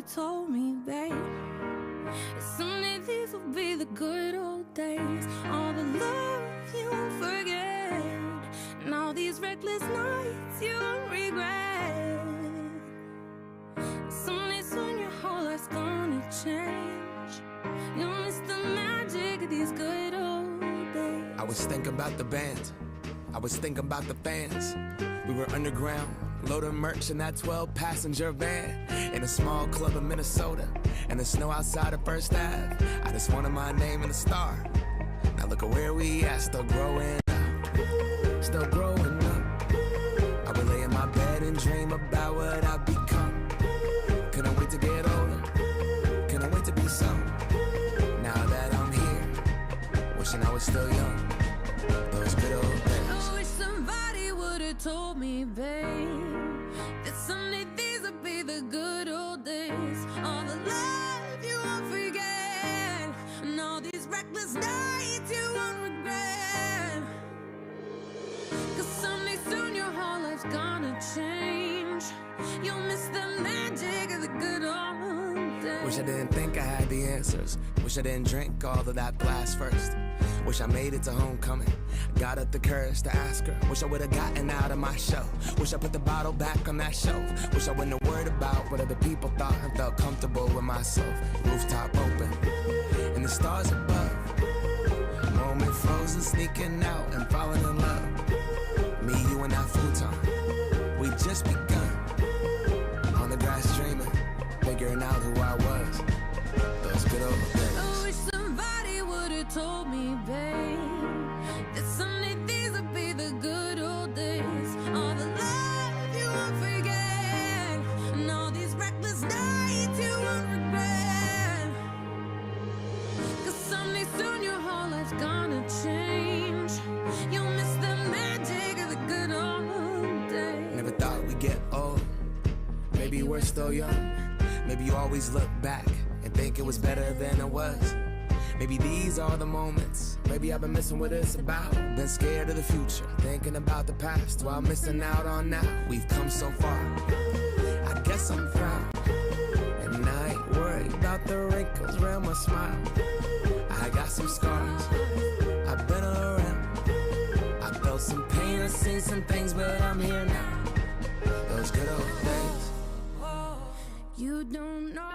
would've told me, babe, that someday these will be the good old days. All the love you won't forget, and all these reckless nights you won't regret. Someday soon your whole life's gonna change. You'll miss the magic of these good old days. I was thinking about the band, I was thinking about the fans. We were underground, loading merch in that 12-passenger van, in a small club in Minnesota, and the snow outside of First Ave. I just wanted my name in the star. Now look at where we at, still growing up, still growing up. I would lay in my bed and dream about what I've become. Couldn't wait to get older, couldn't wait to be some. Now that I'm here, wishing I was still young. Those good old days. I wish somebody would've told me, babe, that someday these would be the good old days. All the love you won't forget, and all these reckless nights you won't regret. Cause someday soon your whole life's gonna change. You'll miss the magic of the good old days. Wish I didn't think I had the answers. Wish I didn't drink all of that blast first. Wish I made it to homecoming, got up the courage to ask her. Wish I would've gotten out of my show. Wish I put the bottle back on that shelf. Wish I wouldn't have worried about what other people thought and felt comfortable with myself. Rooftop open, and the stars above. Moment frozen, sneaking out and falling in love. Me, you, and that futon, we just begun. On the grass dreaming, figuring out who I was. Those good old days. I wish somebody would've told me, babe, that someday these would be the good old days. All the love you won't forget, and all these reckless nights you won't regret. Cause someday soon your whole life's gonna change. You'll miss the magic of the good old days. Never thought we'd get old. Maybe we're still young. Maybe you always look back and think it was better than it was. Maybe these are the moments. Maybe I've been missing what it's about. Been scared of the future, thinking about the past while missing out on now. We've come so far, I guess I'm proud. And I ain't worried about the wrinkles around my smile. I got some scars, I've been around. I felt some pain, I've seen some things, but I'm here now. Those good old days. You don't know.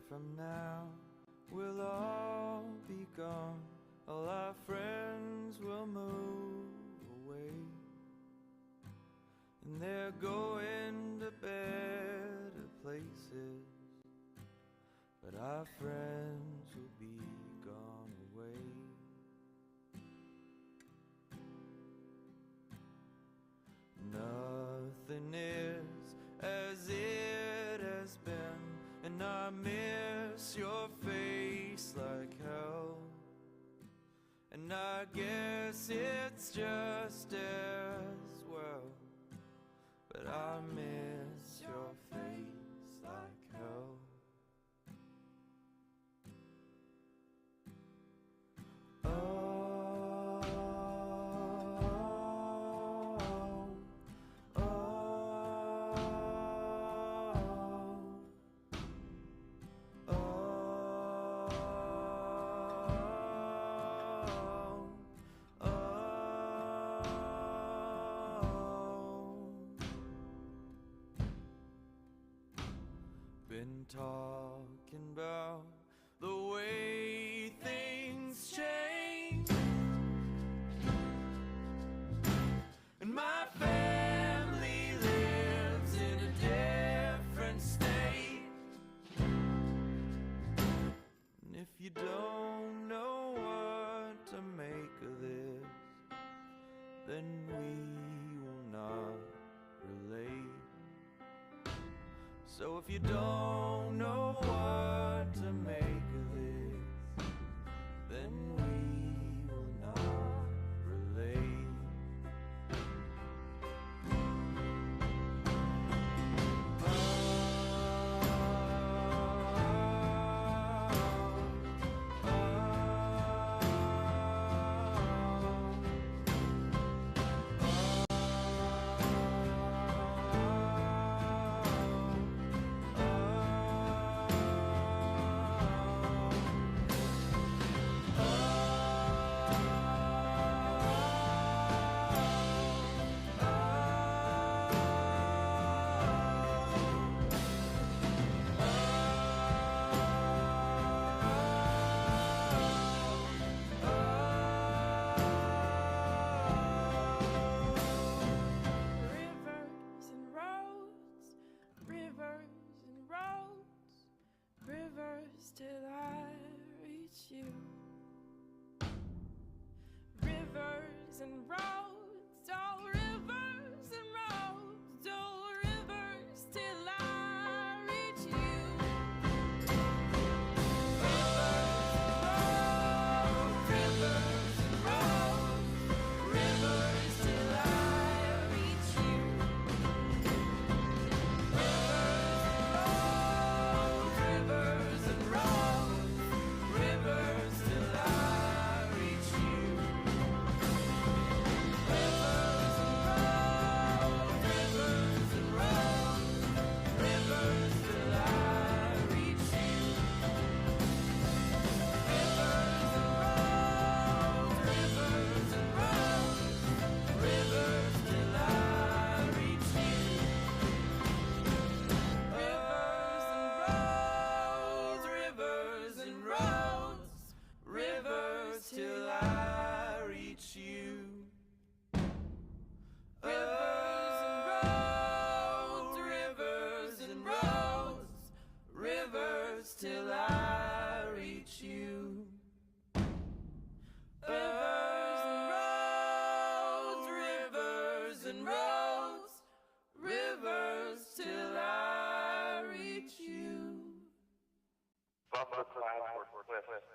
From now, we'll all be gone. All our friends will move away, and they're going to better places. But our friends will be gone away. Nothing is as it has been, and I miss your face like hell. And I guess it's just as well, but I miss your face like hell. Been talking about the way things change, and my family lives in a different state. And if you don't know what to make of this, then we will not relate. So if you don't know what to make of this, then we will not relate. Till I reach you. Rivers and roads, oh rivers and roads, oh rivers till I reach you. Rivers and roads, rivers till I reach you. Rivers and roads, rivers till I reach you. Rivers and roads, rivers till I reach you. Rivers and roads, rivers till I reach you. Rivers and roads, rivers till I reach you. Rivers and roads, rivers till I reach you. Rivers and roads, rivers till I reach you. Bumper class for Swift.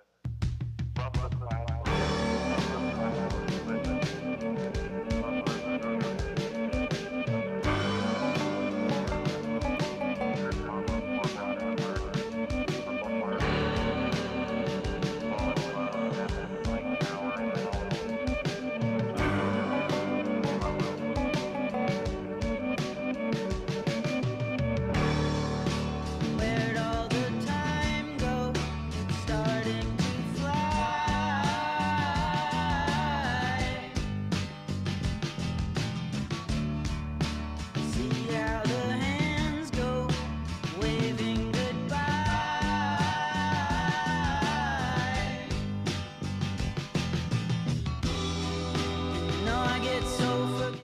Bumper class for Where'd all the time go? It's starting to fly. See how the hands go, waving goodbye. No, I get so forgetful.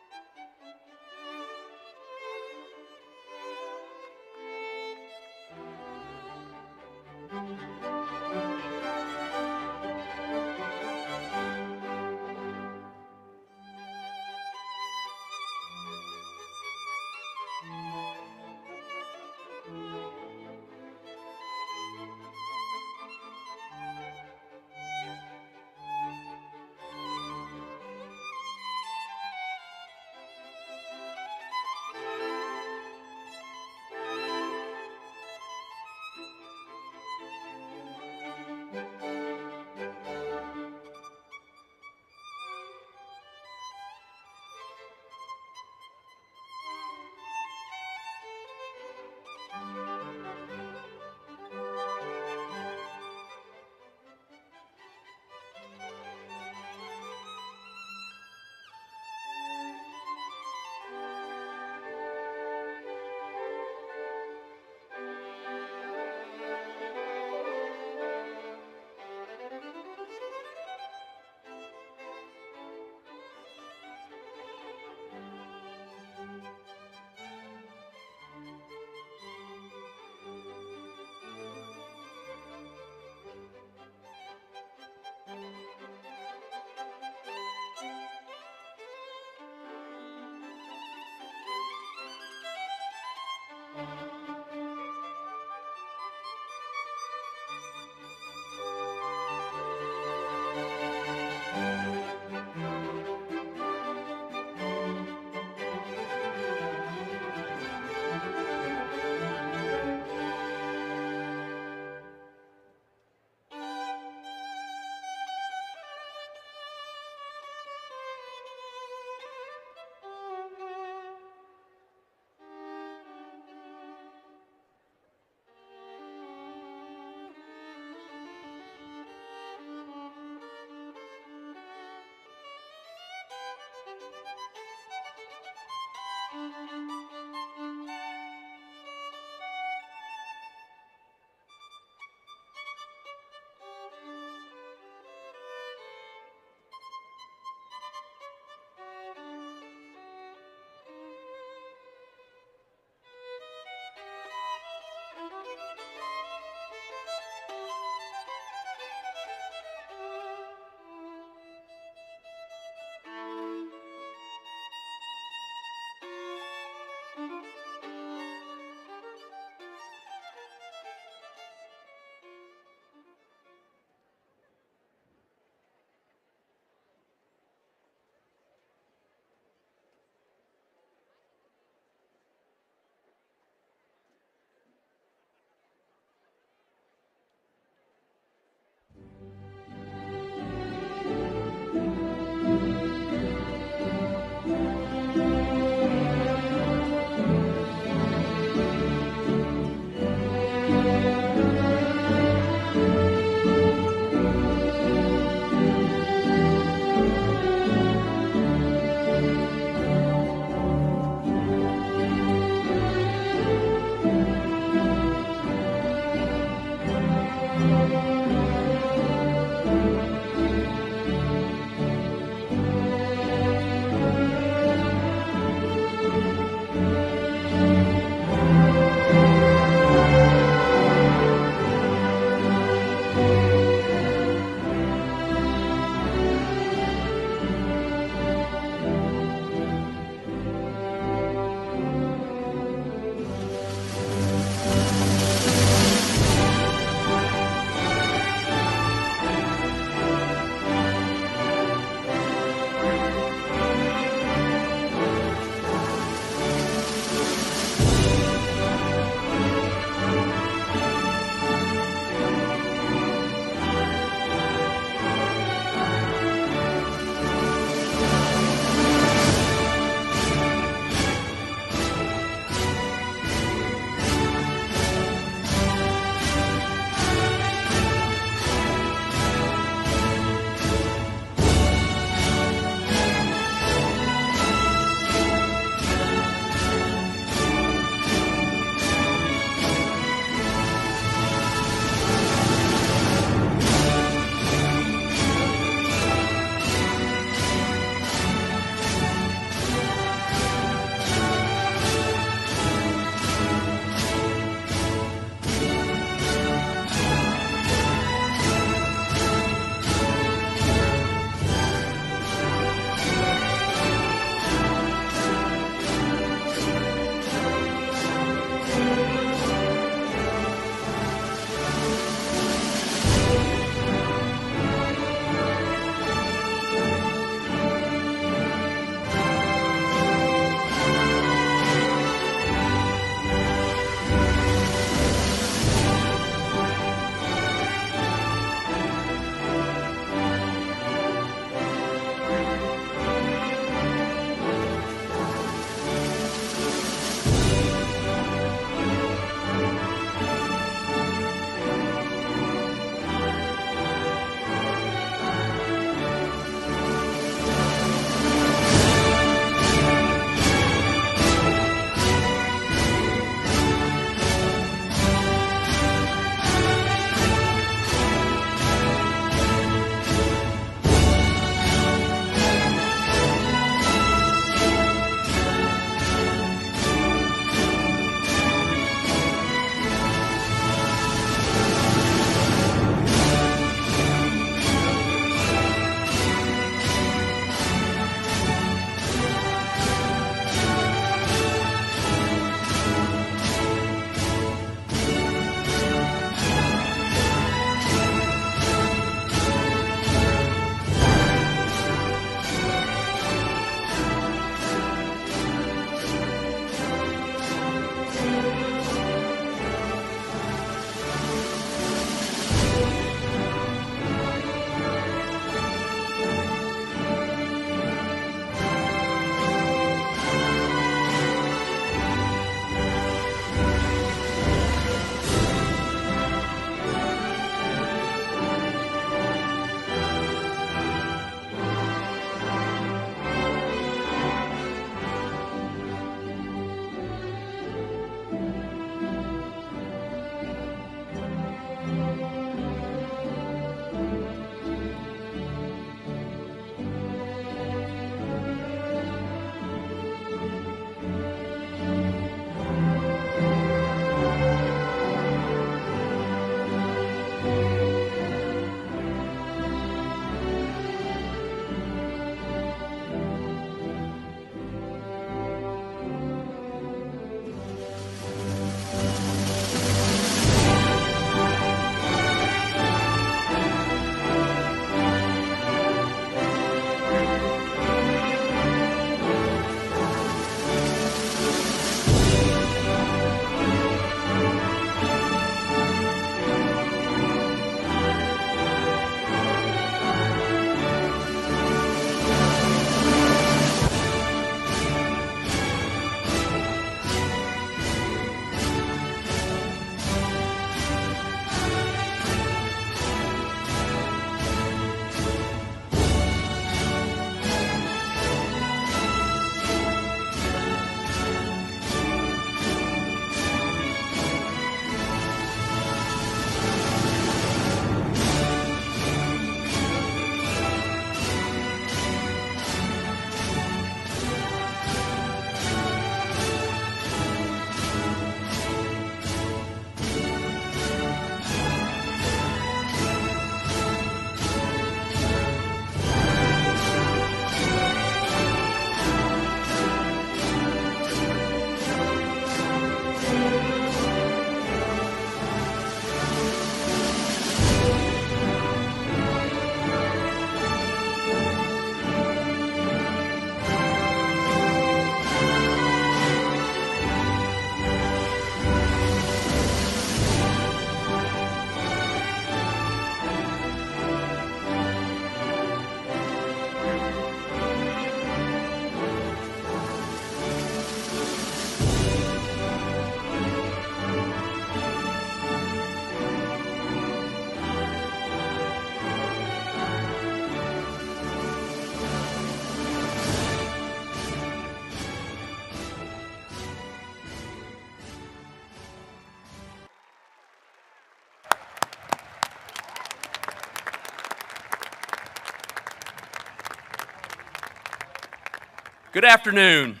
Good afternoon.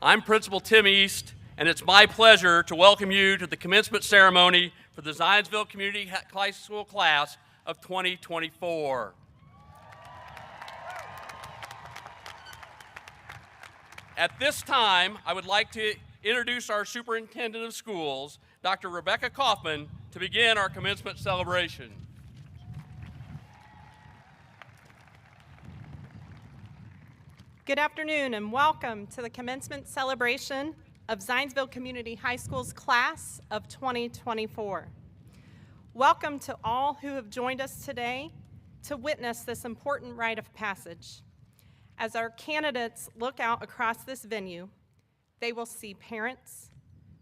I'm Principal Tim East, and it's my pleasure to welcome you to the commencement ceremony for the Zionsville Community High School class of 2024. At this time, I would like to introduce our Superintendent of Schools, Dr. Rebecca Kaufman, to begin our commencement celebration. Good afternoon and welcome to the commencement celebration of Zionsville Community High School's class of 2024. Welcome to all who have joined us today to witness this important rite of passage. As our candidates look out across this venue, they will see parents,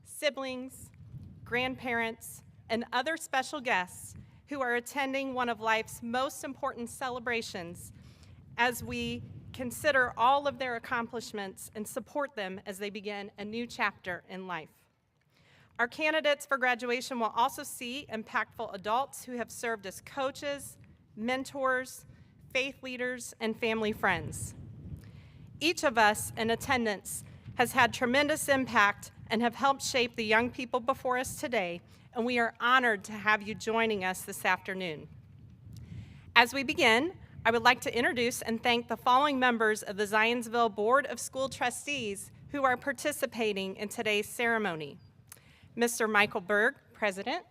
siblings, grandparents, and other special guests who are attending one of life's most important celebrations as we consider all of their accomplishments and support them as they begin a new chapter in life. Our candidates for graduation will also see impactful adults who have served as coaches, mentors, faith leaders, and family friends. Each of us in attendance has had tremendous impact and have helped shape the young people before us today, and we are honored to have you joining us this afternoon. As we begin, I would like to introduce and thank the following members of the Zionsville Board of School Trustees who are participating in today's ceremony. Mr. Michael Berg, President.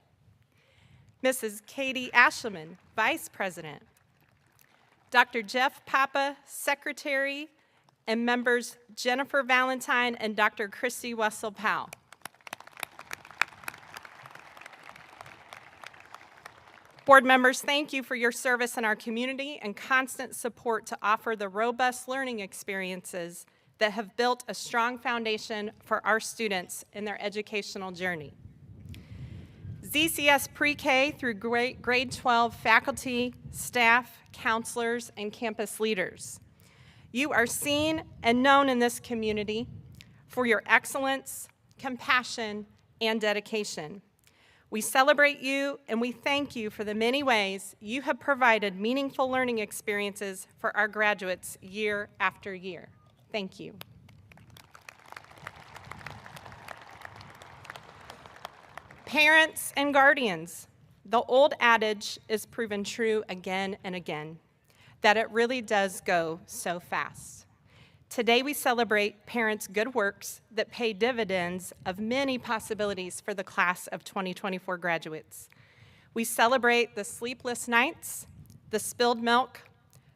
Mrs. Katie Ashleman, Vice President. Dr. Jeff Papa, Secretary, and members Jennifer Valentine and Dr. Christy Wessel-Powell. Board members, thank you for your service in our community and constant support to offer the robust learning experiences that have built a strong foundation for our students in their educational journey. ZCS Pre-K through grade 12 faculty, staff, counselors, and campus leaders. You are seen and known in this community for your excellence, compassion, and dedication. We celebrate you and we thank you for the many ways you have provided meaningful learning experiences for our graduates year after year. Thank you. Parents and guardians, the old adage is proven true again and again, that it really does go so fast. Today we celebrate parents' good works that pay dividends of many possibilities for the class of 2024 graduates. We celebrate the sleepless nights, the spilled milk,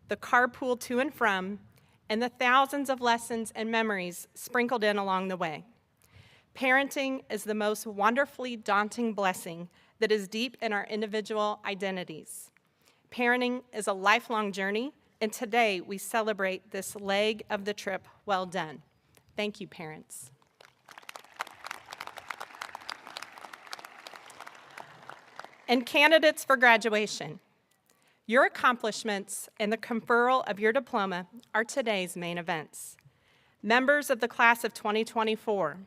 the carpool to and from, and the thousands of lessons and memories sprinkled in along the way. Parenting is the most wonderfully daunting blessing that is deep in our individual identities. Parenting is a lifelong journey, and today we celebrate this leg of the trip well done. Thank you, parents. And candidates for graduation, your accomplishments and the conferral of your diploma are today's main events. Members of the class of 2024,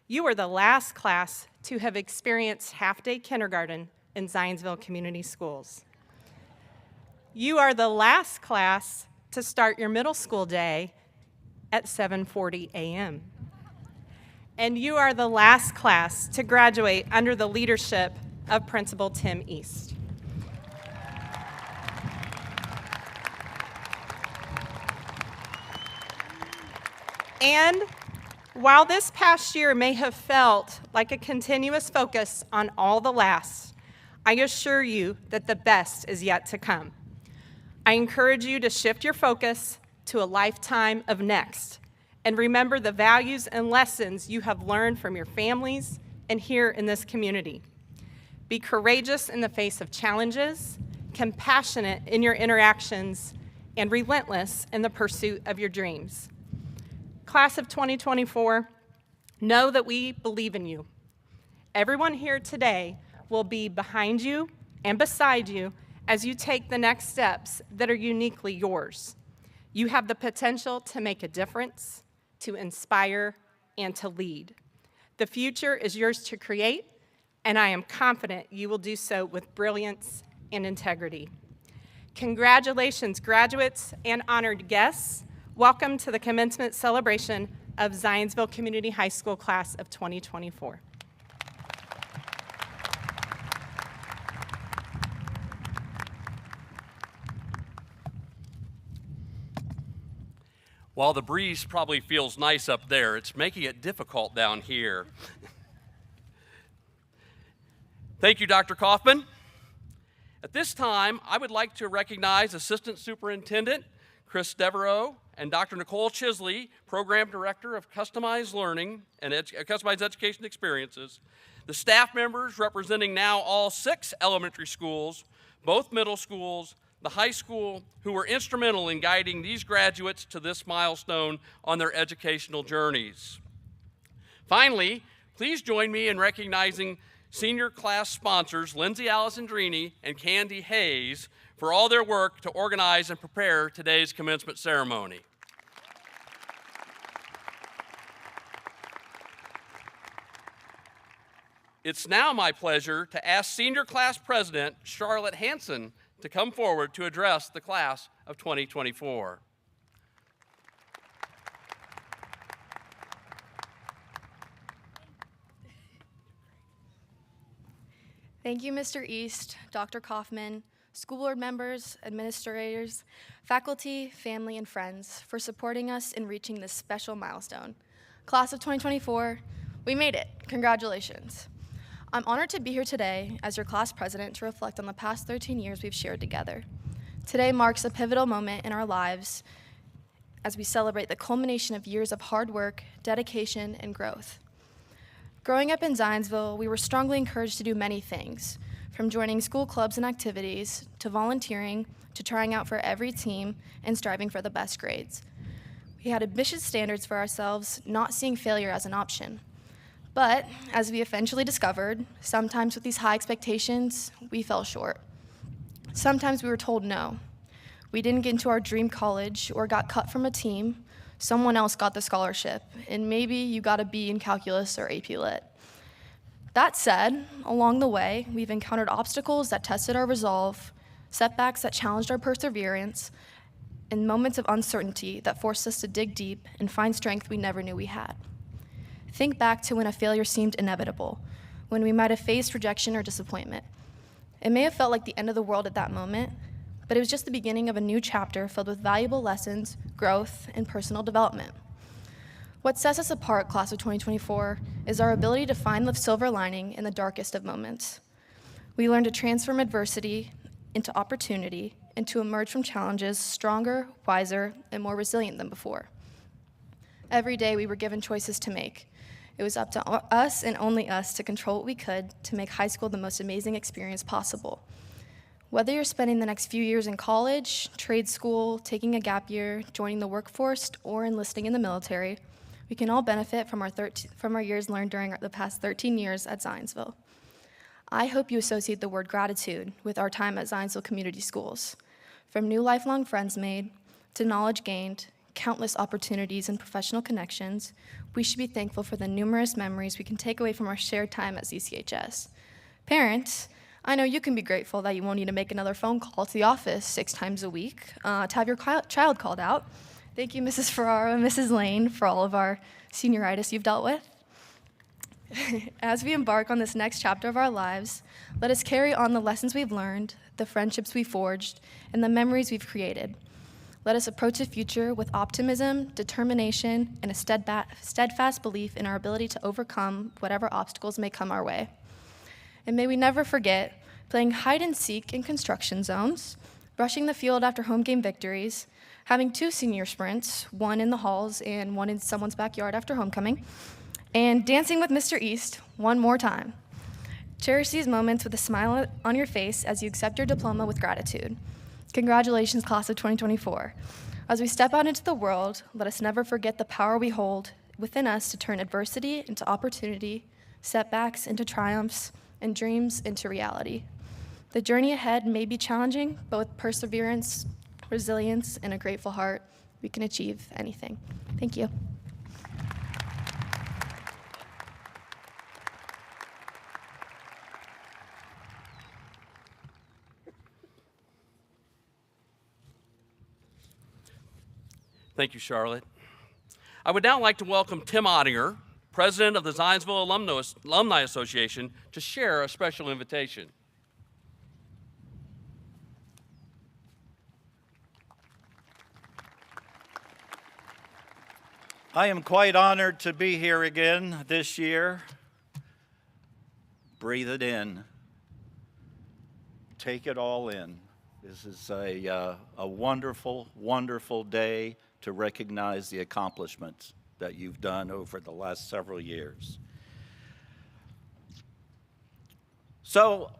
you are the last class to have experienced half-day kindergarten in Zionsville Community Schools. You are the last class to start your middle school day at 7:40 a.m. And you are the last class to graduate under the leadership of Principal Tim East. And while this past year may have felt like a continuous focus on all the last, I assure you that the best is yet to come. I encourage you to shift your focus to a lifetime of next and remember the values and lessons you have learned from your families and here in this community. Be courageous in the face of challenges, compassionate in your interactions, and relentless in the pursuit of your dreams. Class of 2024, know that we believe in you. Everyone here today will be behind you and beside you as you take the next steps that are uniquely yours. You have the potential to make a difference, to inspire, and to lead. The future is yours to create, and I am confident you will do so with brilliance and integrity. Congratulations, graduates and honored guests. Welcome to the commencement celebration of Zionsville Community High School class of 2024. While the breeze probably feels nice up there, it's making it difficult down here. Thank you, Dr. Kaufman. At this time, I would like to recognize Assistant Superintendent Chris Devereaux and Dr. Nicole Chisley, Program Director of Customized Learning and Customized Education Experiences, the staff members representing now all 6 elementary schools, both middle schools, the high school, who were instrumental in guiding these graduates to this milestone on their educational journeys. Finally, please join me in recognizing senior class sponsors Lindsay Alessandrini and Candy Hayes for all their work to organize and prepare today's commencement ceremony. It's now my pleasure to ask Senior Class President Charlotte Hanson to come forward to address the class of 2024. Thank you, Mr. East, Dr. Kaufman, school board members, administrators, faculty, family, and friends for supporting us in reaching this special milestone. Class of 2024, we made it. Congratulations. I'm honored to be here today as your class president to reflect on the past 13 years we've shared together. Today marks a pivotal moment in our lives as we celebrate the culmination of years of hard work, dedication, and growth. Growing up in Zionsville, we were strongly encouraged to do many things, from joining school clubs and activities, to volunteering, to trying out for every team, and striving for the best grades. We had ambitious standards for ourselves, not seeing failure as an option. But, as we eventually discovered, sometimes with these high expectations, we fell short. Sometimes we were told no. We didn't get into our dream college or got cut from a team. Someone else got the scholarship, and maybe you got a B in calculus or AP Lit. That said, along the way, we've encountered obstacles that tested our resolve, setbacks that challenged our perseverance, and moments of uncertainty that forced us to dig deep and find strength we never knew we had. Think back to when a failure seemed inevitable, when we might have faced rejection or disappointment. It may have felt like the end of the world at that moment, but it was just the beginning of a new chapter filled with valuable lessons, growth, and personal development. What sets us apart, class of 2024, is our ability to find the silver lining in the darkest of moments. We learn to transform adversity into opportunity and to emerge from challenges stronger, wiser, and more resilient than before. Every day we were given choices to make. It was up to us and only us to control what we could to make high school the most amazing experience possible. Whether you're spending the next few years in college, trade school, taking a gap year, joining the workforce, or enlisting in the military, we can all benefit from our years learned during the past 13 years at Zionsville. I hope you associate the word gratitude with our time at Zionsville Community Schools. From new lifelong friends made, to knowledge gained, countless opportunities and professional connections, we should be thankful for the numerous memories we can take away from our shared time at ZCHS. Parents, I know you can be grateful that you won't need to make another phone call to the office 6 times a week to have your child called out. Thank you, Mrs. Ferraro and Mrs. Lane, for all of our senioritis you've dealt with. As we embark on this next chapter of our lives, let us carry on the lessons we've learned, the friendships we forged, and the memories we've created. Let us approach the future with optimism, determination, and a steadfast belief in our ability to overcome whatever obstacles may come our way. And may we never forget playing hide and seek in construction zones, rushing the field after home game victories, having 2 senior sprints, one in the halls and one in someone's backyard after homecoming, and dancing with Mr. East one more time. Cherish these moments with a smile on your face as you accept your diploma with gratitude. Congratulations, class of 2024. As we step out into the world, let us never forget the power we hold within us to turn adversity into opportunity, setbacks into triumphs, and dreams into reality. The journey ahead may be challenging, but with perseverance, resilience, and a grateful heart, we can achieve anything. Thank you. Thank you, Charlotte. I would now like to welcome Tim Ottinger, President of the Zionsville Alumni Association, to share a special invitation. I am quite honored to be here again this year. Breathe it in. Take it all in. This is a wonderful, wonderful day to recognize the accomplishments that you've done over the last several years. So,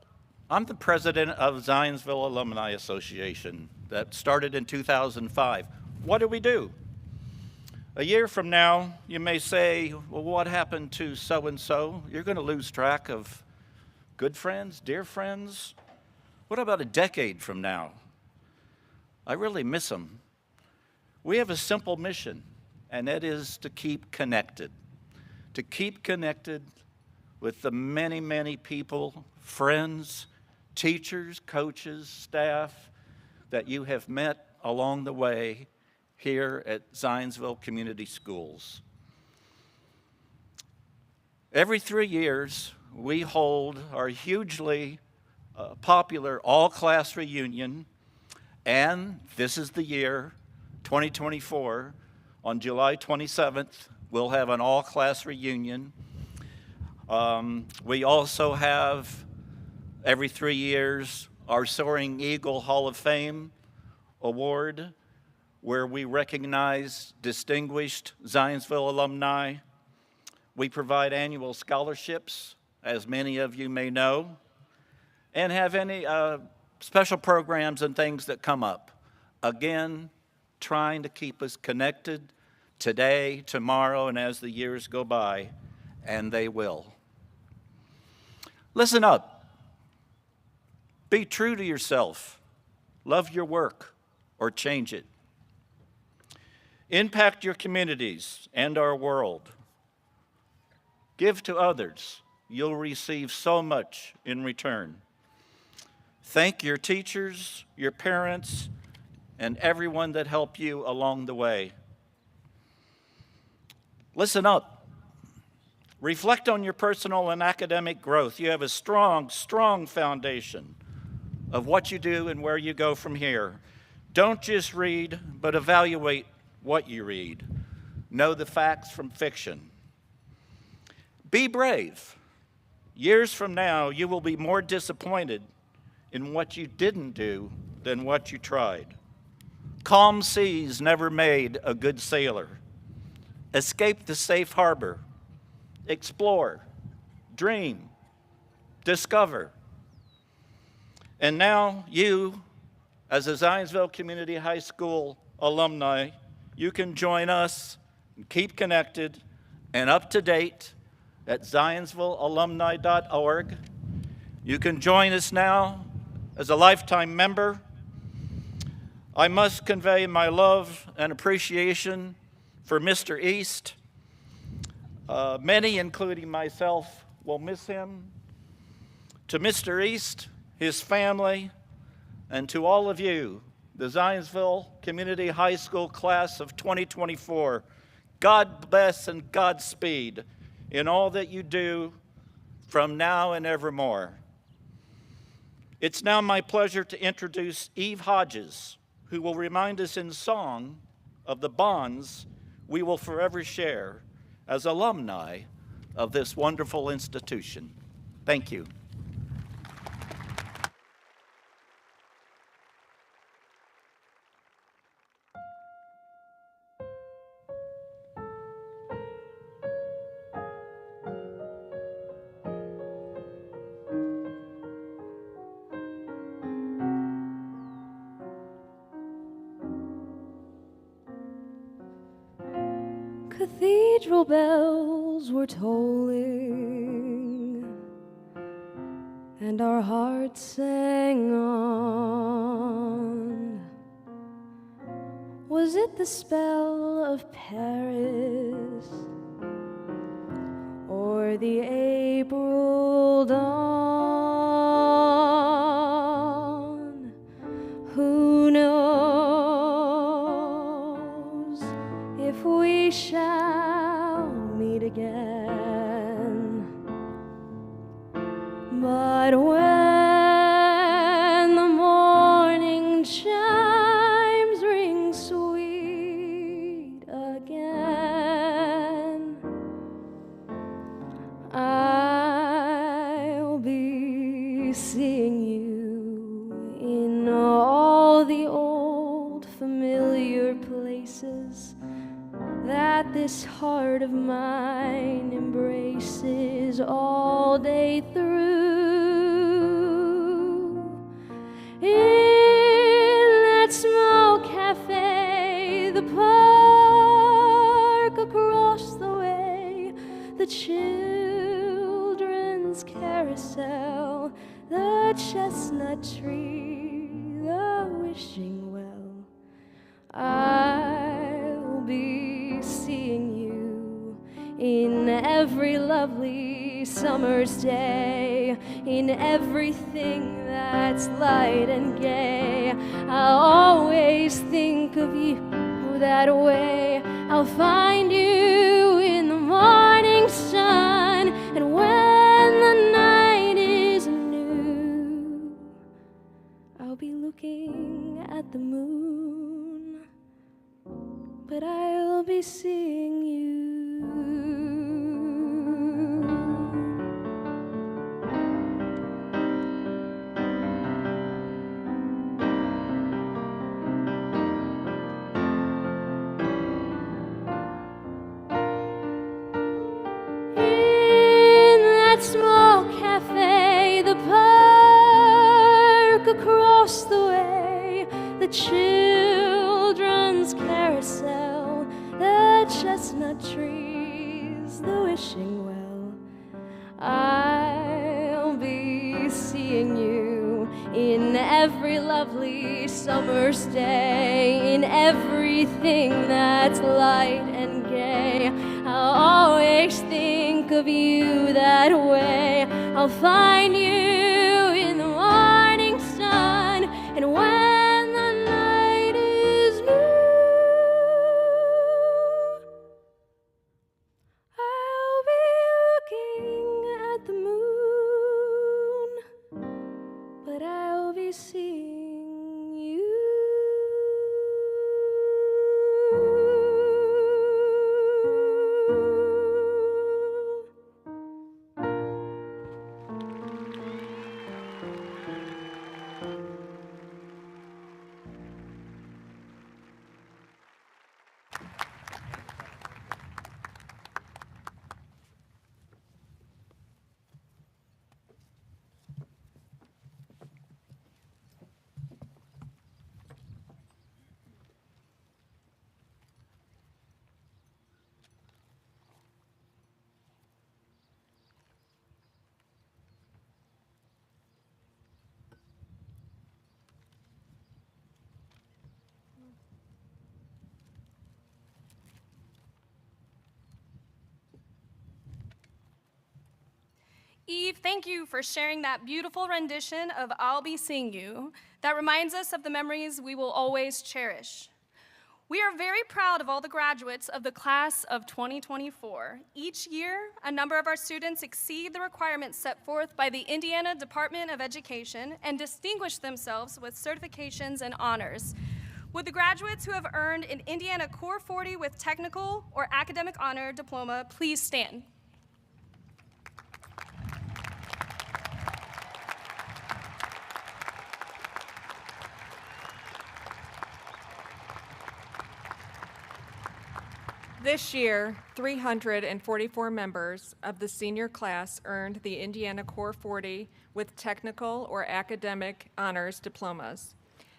I'm the president of Zionsville Alumni Association that started in 2005. What do we do? A year from now, you may say, well, what happened to so-and-so? You're going to lose track of good friends, dear friends. What about a decade from now? I really miss them. We have a simple mission, and that is to keep connected. To keep connected with the many, many people, friends, teachers, coaches, staff that you have met along the way here at Zionsville Community Schools. Every 3 years, we hold our hugely popular all-class reunion, and this is the year, 2024. On July 27th, we'll have an all-class reunion. We also have, every 3 years, our Soaring Eagle Hall of Fame Award, where we recognize distinguished Zionsville alumni. We provide annual scholarships, as many of you may know, and have any special programs and things that come up. Again, trying to keep us connected today, tomorrow, and as the years go by, and they will. Listen up. Be true to yourself. Love your work or change it. Impact your communities and our world. Give to others. You'll receive so much in return. Thank your teachers, your parents, and everyone that helped you along the way. Listen up. Reflect on your personal and academic growth. You have a strong, strong foundation of what you do and where you go from here. Don't just read, but evaluate what you read. Know the facts from fiction. Be brave. Years from now, you will be more disappointed in what you didn't do than what you tried. Calm seas never made a good sailor. Escape the safe harbor. Explore. Dream. Discover. And now you, as a Zionsville Community High School alumni, you can join us and keep connected and up to date at zionsvillealumni.org. You can join us now as a lifetime member. I must convey my love and appreciation for Mr. East. Many, including myself, will miss him. To Mr. East, his family, and to all of you, the Zionsville Community High School class of 2024, God bless and Godspeed in all that you do from now and evermore. It's now my pleasure to introduce Eve Hodges, who will remind us in song of the bonds we will forever share as alumni of this wonderful institution. Thank you. Cathedral bells were tolling, and our hearts sang on. Was it the spell of Paris, or the April dawn? Who knows? if we shall meet again. But when the morning chimes ring sweet again, I'll be seeing you in all the old familiar places that this heart of mine embraces all day through. In that small cafe, the park across the way, the children's carousel, the chestnut tree, the wishing well, I'll be seeing you in every lovely summer's day, in everything that's light and gay. I'll always think of you that way. I'll find you in the morning sun, and when the night is new, I'll be looking at the moon, but I'll be seeing you. Small cafe, the park across the way, the children's carousel, the chestnut trees, the wishing well, I'll be seeing you in every lovely summer's day, in everything that's light and gay. I'll always think of you that way. I'll find you in the morning sun, and when the night is new, I'll be looking at the moon, but I'll be seeing you. Eve, thank you for sharing that beautiful rendition of I'll Be Seeing You that reminds us of the memories we will always cherish. We are very proud of all the graduates of the class of 2024. Each year, a number of our students exceed the requirements set forth by the Indiana Department of Education and distinguish themselves with certifications and honors. Would the graduates who have earned an Indiana Core 40 with technical or academic honor diploma please stand? This year, 344 members of the senior class earned the Indiana Core 40 with technical or academic honors diplomas.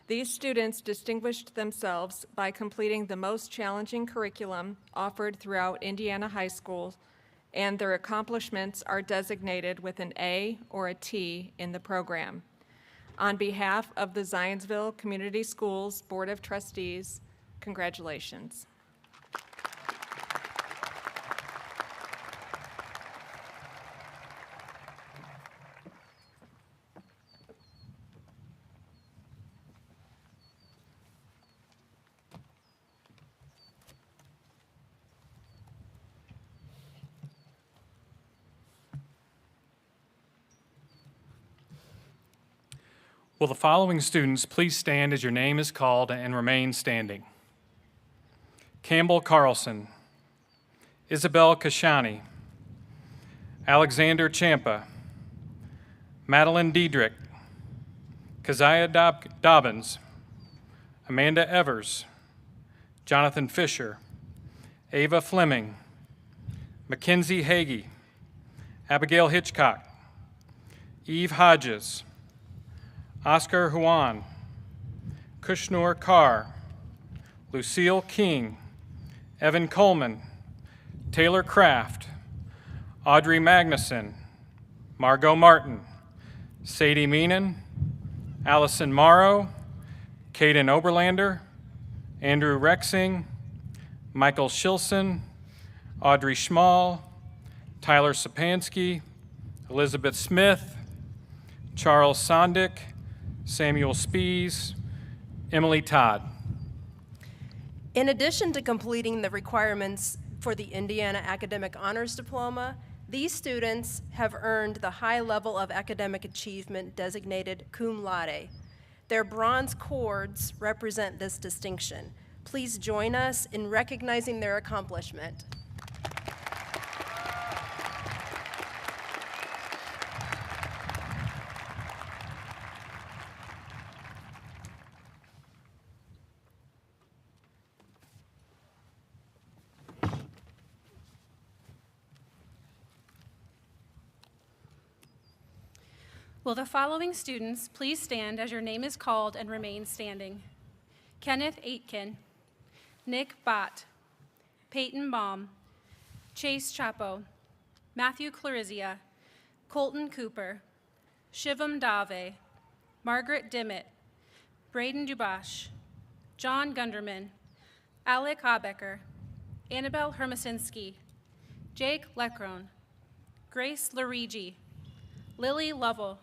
These students distinguished themselves by completing the most challenging curriculum offered throughout Indiana high schools, and their accomplishments are designated with an A or a T in the program. On behalf of the Zionsville Community Schools Board of Trustees, congratulations. Will the following students please stand as your name is called and remain standing? Campbell Carlson, Isabel Kashani, Alexander Champa, Madeline Diedrich, Keziah Dobbins, Amanda Evers, Jonathan Fisher, Ava Fleming, Mackenzie Hagee, Abigail Hitchcock, Eve Hodges, Oscar Huan, Kushnor Carr, Lucille King, Evan Coleman, Taylor Kraft, Audrey Magnuson, Margot Martin, Sadie Meenan, Allison Morrow, Caden Oberlander, Andrew Rexing, Michael Shilson, Audrey Schmall, Tyler Sapansky, Elizabeth Smith, Charles Sondick, Samuel Spees, Emily Todd. In addition to completing the requirements for the Indiana Academic Honors Diploma, these students have earned the high level of academic achievement designated cum laude. Their bronze cords represent this distinction. Please join us in recognizing their accomplishment. Will the following students please stand as your name is called and remain standing? Kenneth Aitken, Nick Bott, Peyton Baum, Chase Chapo, Matthew Clarizia, Colton Cooper, Shivam Dave, Margaret Dimmitt, Braden Dubash, John Gunderman, Alec Habecker, Annabelle Hermosinski, Jake Leckrone, Grace Larigi, Lily Lovell,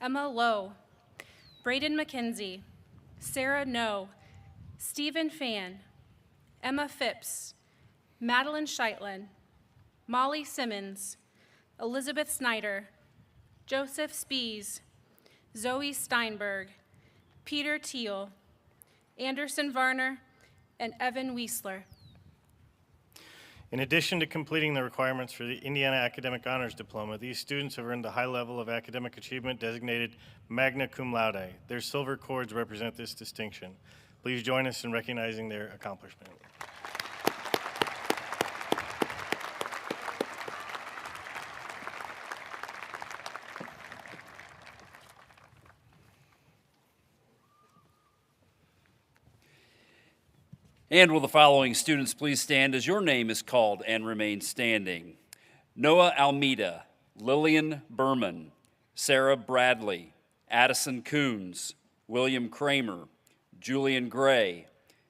Emma Lowe, Braden McKenzie, Sarah No, Stephen Fan, Emma Phipps, Madeline Scheitlin, Molly Simmons, Elizabeth Snyder, Joseph Spees, Zoe Steinberg, Peter Teal, Anderson Varner, and Evan Wiesler. In addition to completing the requirements for the Indiana Academic Honors Diploma, these students have earned the high level of academic achievement designated Magna Cum Laude. Their silver cords represent this distinction. Please join us in recognizing their accomplishment. And will the following students please stand as your name is called and remain standing? Noah Almeida, Lillian Berman, Sarah Bradley, Addison Coons, William Kramer, Julian Gray,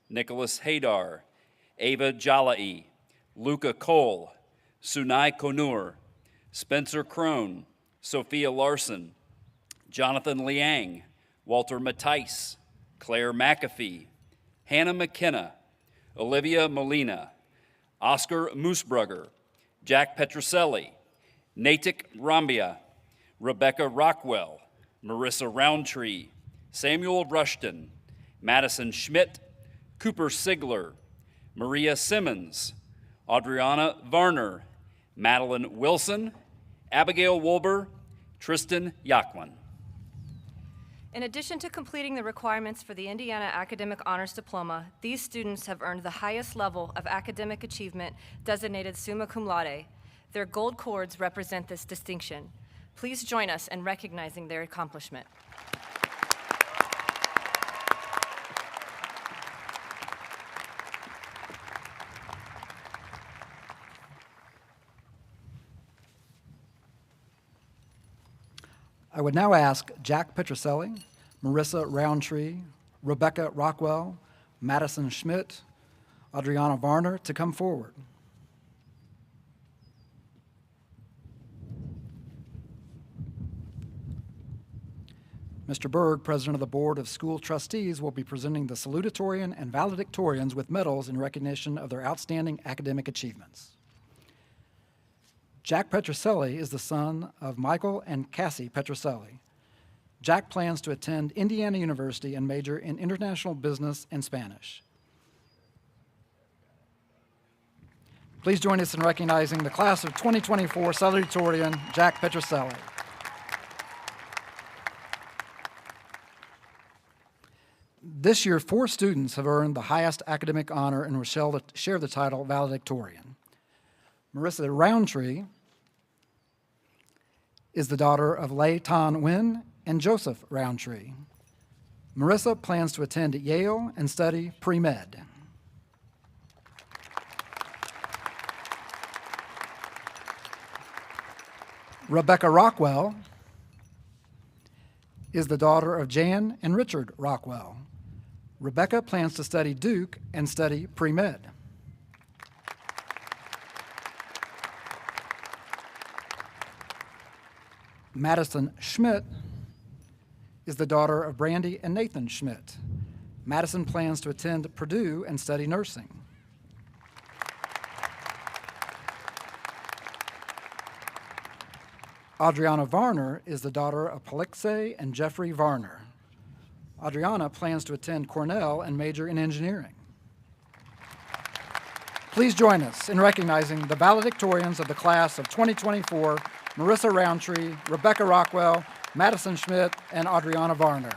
Nicholas Haydar, Ava Jalai, Luca Cole, Sunai Konur, Spencer Crone, Sophia Larson, Jonathan Liang, Walter Mattice, Claire McAfee, Hannah McKenna, Olivia Molina, Oscar Moosbrugger, Jack Petroselli, Natick Rambia, Rebecca Rockwell, Marissa Roundtree, Samuel Rushton, Madison Schmidt, Cooper Sigler, Maria Simmons, Adriana Varner, Madeline Wilson, Abigail Wolber, Tristan Yaquin. In addition to completing the requirements for the Indiana Academic Honors Diploma, these students have earned the highest level of academic achievement designated summa cum laude. Their gold cords represent this distinction. Please join us in recognizing their accomplishment. I would now ask Jack Petroselli, Marissa Roundtree, Rebecca Rockwell, Madison Schmidt, Adriana Varner to come forward. Mr. Berg, President of the Board of School Trustees, will be presenting the Salutatorian and Valedictorians with medals in recognition of their outstanding academic achievements. Jack Petroselli is the son of Michael and Cassie Petroselli. Jack plans to attend Indiana University and major in international business and Spanish. Please join us in recognizing the class of 2024 Salutatorian, Jack Petroselli. This year, 4 students have earned the highest academic honor and will share the title valedictorian. Marissa Roundtree is the daughter of Lei Tan Nguyen and Joseph Roundtree. Marissa plans to attend at Yale and study pre-med. Rebecca Rockwell is the daughter of Jan and Richard Rockwell. Rebecca plans to study Duke and study pre-med. Madison Schmidt is the daughter of Brandy and Nathan Schmidt. Madison plans to attend Purdue and study nursing. Adriana Varner is the daughter of Polixay and Jeffrey Varner. Adriana plans to attend Cornell and major in engineering. Please join us in recognizing the valedictorians of the class of 2024, Marissa Roundtree, Rebecca Rockwell, Madison Schmidt, and Adriana Varner.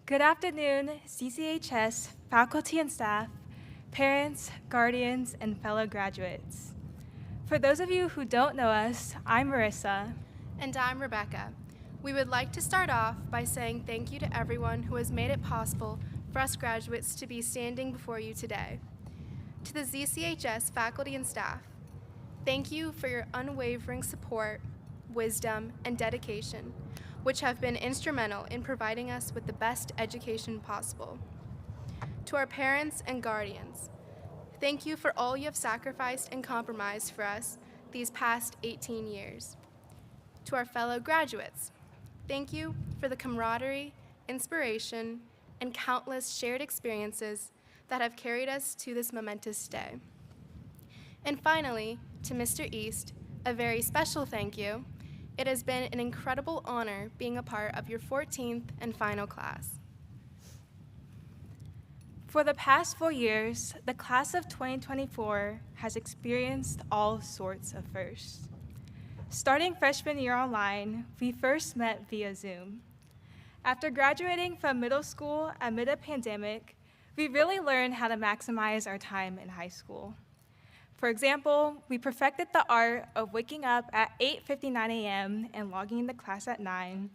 Good afternoon, CCHS, faculty and staff, parents, guardians, and fellow graduates. For those of you who don't know us, I'm Marissa. And I'm Rebecca. We would like to start off by saying thank you to everyone who has made it possible for us graduates to be standing before you today. To the ZCHS faculty and staff, thank you for your unwavering support, wisdom, and dedication, which have been instrumental in providing us with the best education possible. To our parents and guardians, thank you for all you have sacrificed and compromised for us these past 18 years. To our fellow graduates, thank you for the camaraderie, inspiration, and countless shared experiences that have carried us to this momentous day. And finally, to Mr. East, a very special thank you. It has been an incredible honor being a part of your 14th and final class. For the past 4 years, the class of 2024 has experienced all sorts of firsts. Starting freshman year online, we first met via Zoom. After graduating from middle school amid a pandemic, we really learned how to maximize our time in high school. For example, we perfected the art of waking up at 8:59 a.m. and logging into class at 9,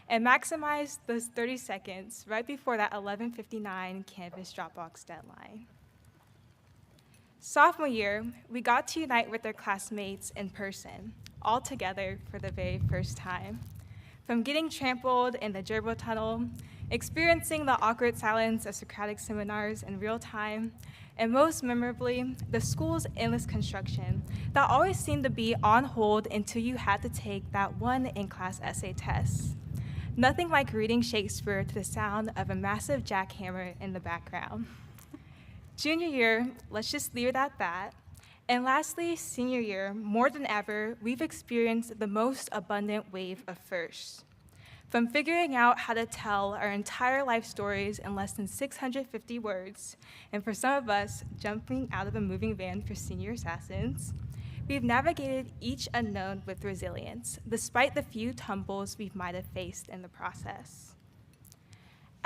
and maximized those 30 seconds right before that 11:59 Canvas Dropbox deadline. Sophomore year, we got to unite with our classmates in person, all together for the very first time. From getting trampled in the gerbil tunnel, experiencing the awkward silence of Socratic seminars in real time, and most memorably, the school's endless construction that always seemed to be on hold until you had to take that one in-class essay test. Nothing like reading Shakespeare to the sound of a massive jackhammer in the background. Junior year, let's just leave it at that. And lastly, senior year, more than ever, we've experienced the most abundant wave of firsts. From figuring out how to tell our entire life stories in less than 650 words, and for some of us, jumping out of a moving van for senior assassins, we've navigated each unknown with resilience, despite the few tumbles we might have faced in the process.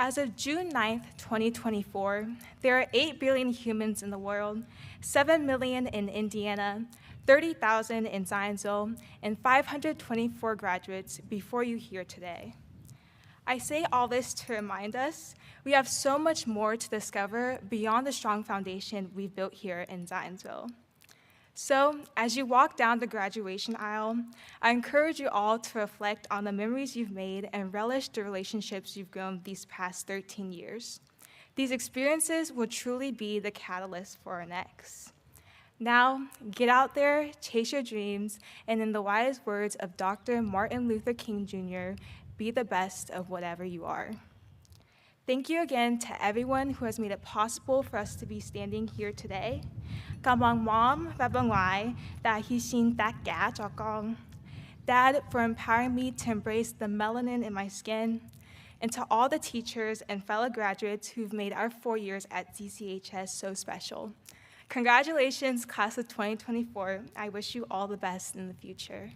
As of June 9th, 2024, there are 8 billion humans in the world, 7 million in Indiana, 30,000 in Zionsville, and 524 graduates before you here today. I say all this to remind us we have so much more to discover beyond the strong foundation we've built here in Zionsville. So, as you walk down the graduation aisle, I encourage you all to reflect on the memories you've made and relish the relationships you've grown these past 13 years. These experiences will truly be the catalyst for our next. Now, get out there, chase your dreams, and in the wise words of Dr. Martin Luther King Jr., be the best of whatever you are. Thank you again to everyone who has made it possible for us to be standing here today. Cảm ơn Mom và bà ngoại đã hy sinh tất cả cho con. Dad, for empowering me to embrace the melanin in my skin. And to all the teachers and fellow graduates who've made our 4 years at ZCHS so special. Congratulations, class of 2024. I wish you all the best in the future.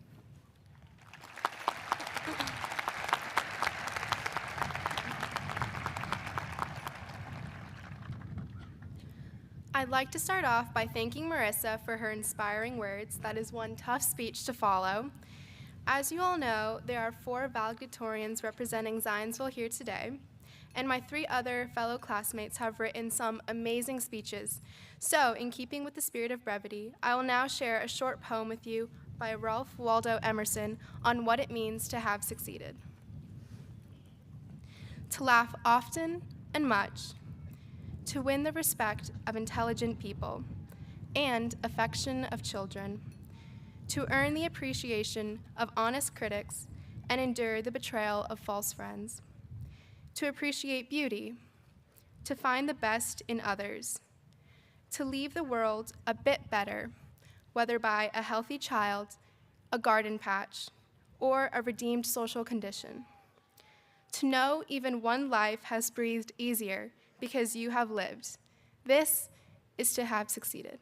I'd like to start off by thanking Marissa for her inspiring words. That is one tough speech to follow. As you all know, there are 4 valedictorians representing Zionsville here today, and my 3 other fellow classmates have written some amazing speeches. So, in keeping with the spirit of brevity, I will now share a short poem with you by Ralph Waldo Emerson on what it means to have succeeded. To laugh often and much, to win the respect of intelligent people and affection of children, to earn the appreciation of honest critics and endure the betrayal of false friends, to appreciate beauty, to find the best in others, to leave the world a bit better, whether by a healthy child, a garden patch, or a redeemed social condition. To know even one life has breathed easier because you have lived. This is to have succeeded.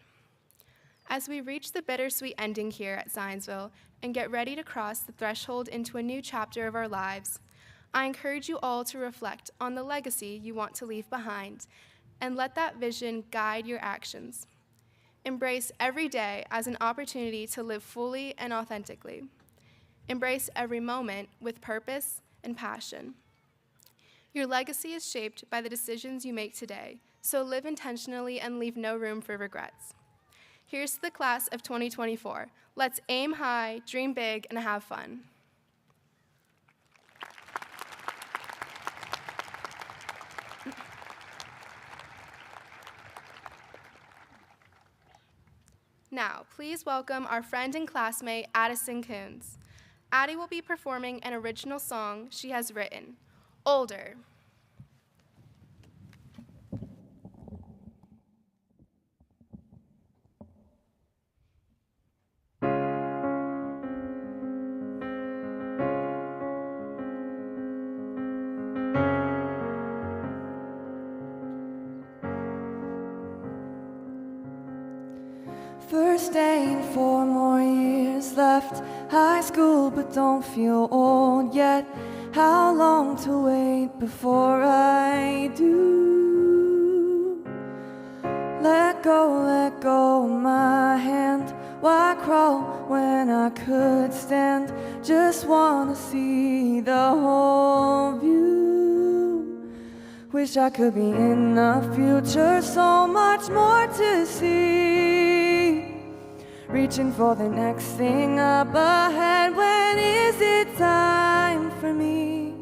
As we reach the bittersweet ending here at Zionsville and get ready to cross the threshold into a new chapter of our lives, I encourage you all to reflect on the legacy you want to leave behind and let that vision guide your actions. Embrace every day as an opportunity to live fully and authentically. Embrace every moment with purpose and passion. Your legacy is shaped by the decisions you make today, so live intentionally and leave no room for regrets. Here's to the class of 2024. Let's aim high, dream big, and have fun. Now, please welcome our friend and classmate, Addison Coons. Addie will be performing an original song she has written, Older. First day and 4 more years left. High school, but don't feel old yet. How long to wait before I do? Let go of my hand. Why crawl when I could stand? Just wanna see the whole view. Wish I could be in the future, so much more to see. Reaching for the next thing up ahead. When is it time for me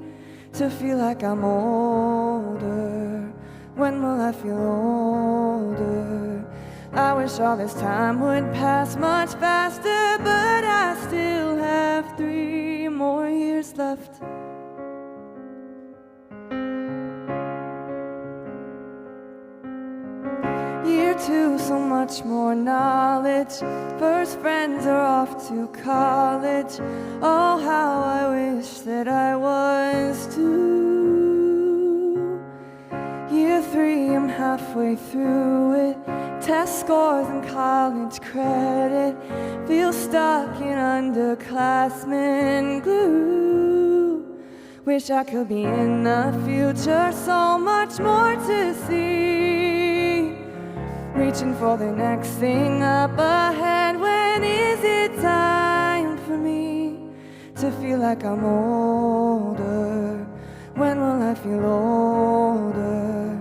to feel like I'm older? When will I feel older? I wish all this time would pass much faster, but I still have 3 more years left. Year 2, so much more knowledge. First friends are off to college. Oh, how I wish that I was too. Year 3, I'm halfway through it. Test scores and college credit. Feel stuck in underclassmen glue. Wish I could be in the future, so much more to see. Reaching for the next thing up ahead. When is it time for me to feel like I'm older? When will I feel older?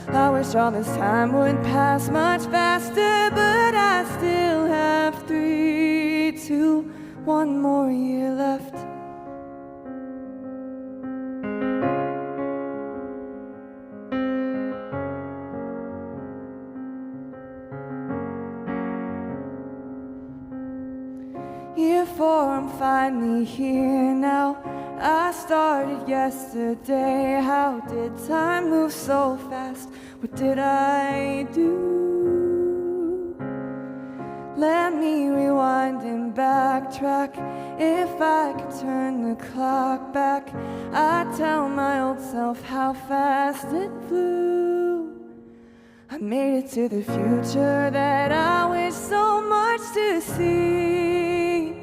I wish all this time would pass much faster, but I still have 3, 2, 1 more year left. warm, find me here now. I started yesterday. How did time move so fast? What did I do? Let me rewind and backtrack. If I could turn the clock back, I'd tell my old self how fast it flew. I made it to the future that I wish so much to see.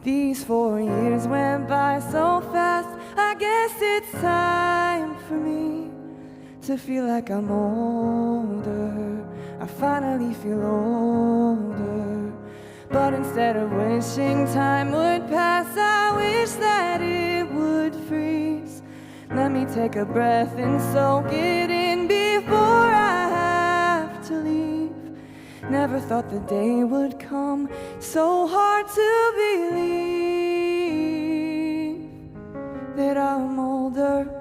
These 4 years went by so fast. I guess it's time for me to feel like I'm older. I finally feel older. But instead of wishing time would pass, I wish that it would freeze. Let me take a breath and soak it in before I have to leave. Never thought the day would come, so hard to believe that I'm older.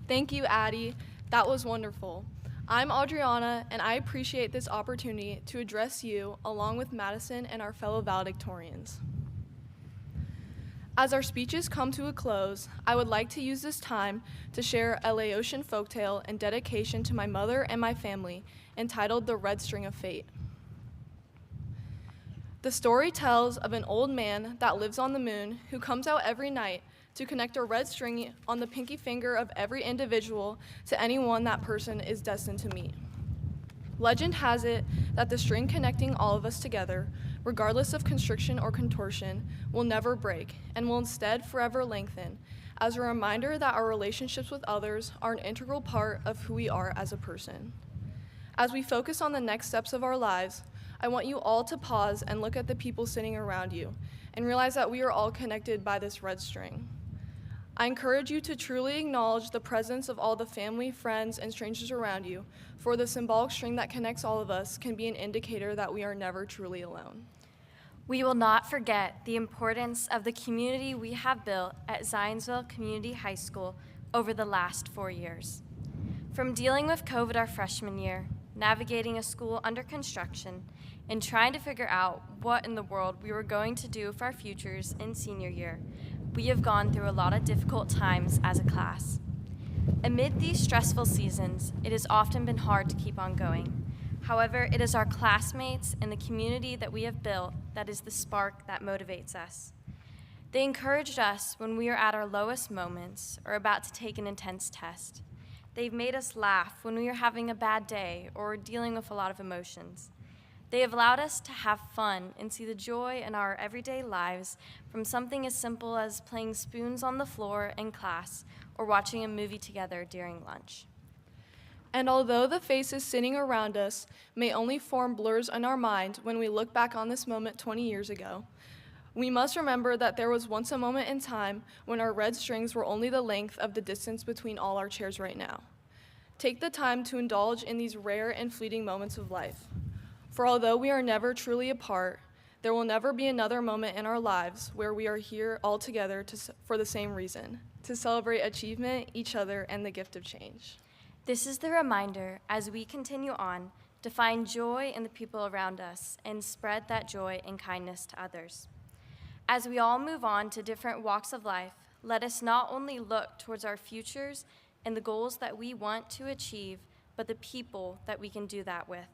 Thank you, Addie. That was wonderful. I'm Adriana, and I appreciate this opportunity to address you along with Madison and our fellow valedictorians. As our speeches come to a close, I would like to use this time to share a Laotian folktale in dedication to my mother and my family, entitled The Red String of Fate. The story tells of an old man that lives on the moon who comes out every night to connect a red string on the pinky finger of every individual to anyone that person is destined to meet. Legend has it that the string connecting all of us together, regardless of constriction or contortion, will never break and will instead forever lengthen, as a reminder that our relationships with others are an integral part of who we are as a person. As we focus on the next steps of our lives, I want you all to pause and look at the people sitting around you and realize that we are all connected by this red string. I encourage you to truly acknowledge the presence of all the family, friends, and strangers around you, for the symbolic string that connects all of us can be an indicator that we are never truly alone. We will not forget the importance of the community we have built at Zionsville Community High School over the last 4 years. From dealing with COVID our freshman year, navigating a school under construction, and trying to figure out what in the world we were going to do with our futures in senior year, we have gone through a lot of difficult times as a class. Amid these stressful seasons, it has often been hard to keep on going. However, it is our classmates and the community that we have built that is the spark that motivates us. They encouraged us when we are at our lowest moments or about to take an intense test. They've made us laugh when we are having a bad day or dealing with a lot of emotions. They have allowed us to have fun and see the joy in our everyday lives, from something as simple as playing spoons on the floor in class or watching a movie together during lunch. And although the faces sitting around us may only form blurs in our mind when we look back on this moment 20 years ago, we must remember that there was once a moment in time when our red strings were only the length of the distance between all our chairs right now. Take the time to indulge in these rare and fleeting moments of life. For although we are never truly apart, there will never be another moment in our lives where we are here all together for the same reason, to celebrate achievement, each other, and the gift of change. This is the reminder as we continue on to find joy in the people around us and spread that joy and kindness to others. As we all move on to different walks of life, let us not only look towards our futures and the goals that we want to achieve, but the people that we can do that with.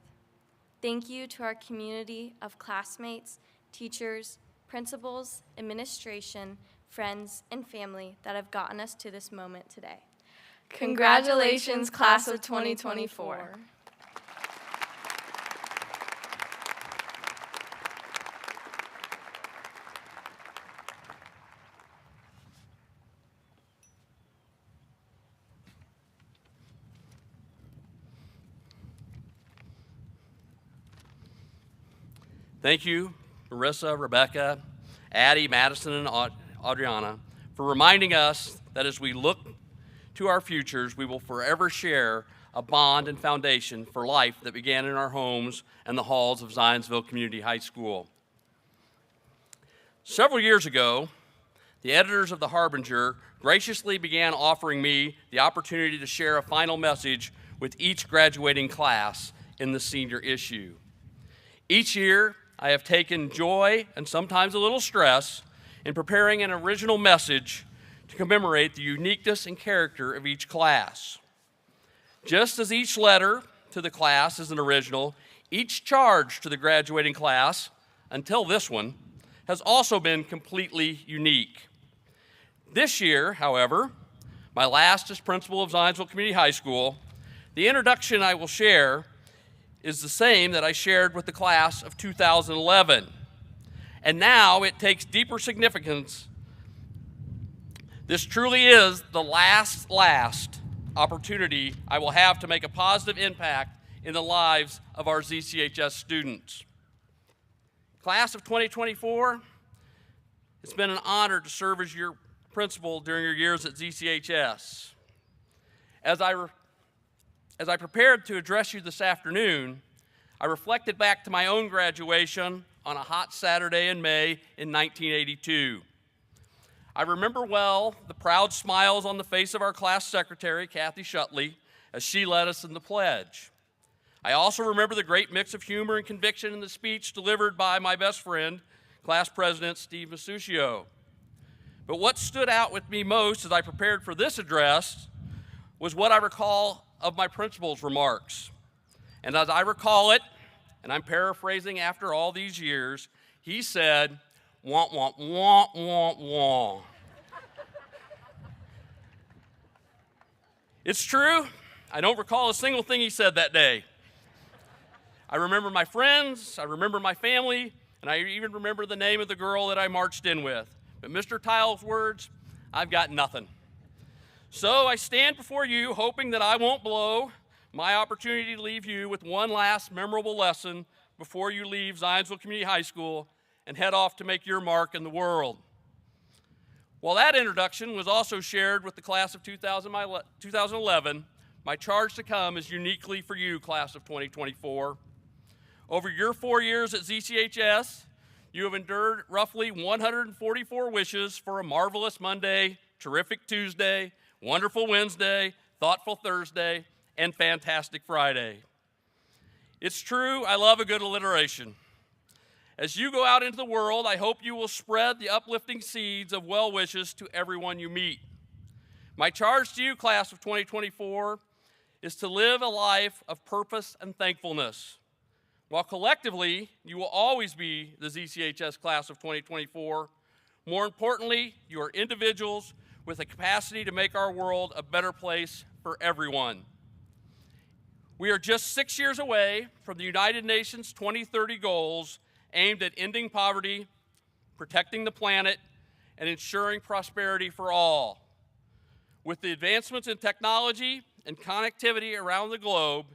Thank you to our community of classmates, teachers, principals, administration, friends, and family that have gotten us to this moment today. Congratulations, class of 2024. Thank you, Marissa, Rebecca, Addie, Madison, and Adriana, for reminding us that as we look to our futures, we will forever share a bond and foundation for life that began in our homes and the halls of Zionsville Community High School. Several years ago, the editors of the Harbinger graciously began offering me the opportunity to share a final message with each graduating class in the senior issue. Each year, I have taken joy and sometimes a little stress in preparing an original message to commemorate the uniqueness and character of each class. Just as each letter to the class is an original, each charge to the graduating class, until this one, has also been completely unique. This year, however, my last as principal of Zionsville Community High School, the introduction I will share is the same that I shared with the class of 2011. And now it takes deeper significance. This truly is the last opportunity I will have to make a positive impact in the lives of our ZCHS students. Class of 2024, it's been an honor to serve as your principal during your years at ZCHS. As I prepared to address you this afternoon, I reflected back to my own graduation on a hot Saturday in May in 1982. I remember well the proud smiles on the face of our class secretary, Kathy Shutley, as she led us in the pledge. I also remember the great mix of humor and conviction in the speech delivered by my best friend, class president Steve Masuccio. But what stood out with me most as I prepared for this address was what I recall of my principal's remarks. And as I recall it, and I'm paraphrasing after all these years, he said, "Wah, wah, wah, wah, wah." It's true, I don't recall a single thing he said that day. I remember my friends, I remember my family, and I even remember the name of the girl that I marched in with. But Mr. Tile's words, I've got nothing. So I stand before you hoping that I won't blow my opportunity to leave you with one last memorable lesson before you leave Zionsville Community High School and head off to make your mark in the world. While that introduction was also shared with the class of 2011, my charge to come is uniquely for you, class of 2024. Over your 4 years at ZCHS, you have endured roughly 144 wishes for a marvelous Monday, terrific Tuesday, wonderful Wednesday, thoughtful Thursday, and fantastic Friday. It's true, I love a good alliteration. As you go out into the world, I hope you will spread the uplifting seeds of well wishes to everyone you meet. My charge to you, class of 2024, is to live a life of purpose and thankfulness. While collectively, you will always be the ZCHS class of 2024, more importantly, you are individuals with a capacity to make our world a better place for everyone. We are just 6 years away from the United Nations 2030 goals aimed at ending poverty, protecting the planet, and ensuring prosperity for all. With the advancements in technology and connectivity around the globe,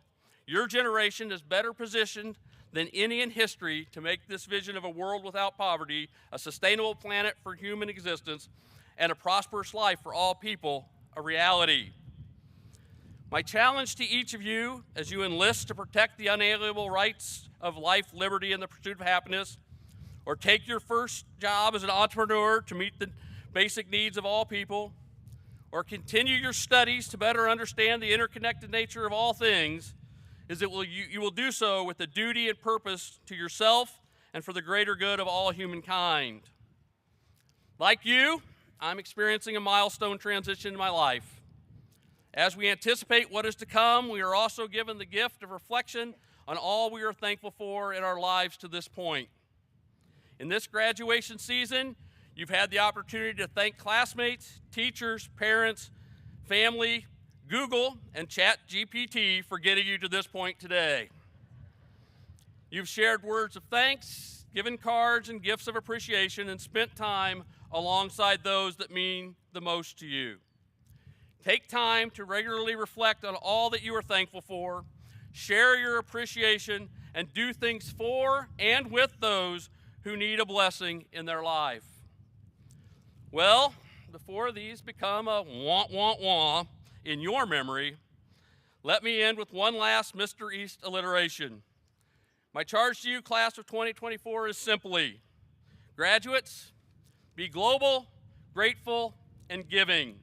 your generation is better positioned than any in history to make this vision of a world without poverty, a sustainable planet for human existence, and a prosperous life for all people a reality. My challenge to each of you as you enlist to protect the unalienable rights of life, liberty, and the pursuit of happiness, or take your first job as an entrepreneur to meet the basic needs of all people, or continue your studies to better understand the interconnected nature of all things, is that you will do so with a duty and purpose to yourself and for the greater good of all humankind. Like you, I'm experiencing a milestone transition in my life. As we anticipate what is to come, we are also given the gift of reflection on all we are thankful for in our lives to this point. In this graduation season, you've had the opportunity to thank classmates, teachers, parents, family, Google, and ChatGPT for getting you to this point today. You've shared words of thanks, given cards and gifts of appreciation, and spent time alongside those that mean the most to you. Take time to regularly reflect on all that you are thankful for, share your appreciation, and do things for and with those who need a blessing in their life. Well, before these become a wah, wah, wah, in your memory, let me end with one last Mr. East alliteration. My charge to you, class of 2024, is simply, graduates, be global, grateful, and giving.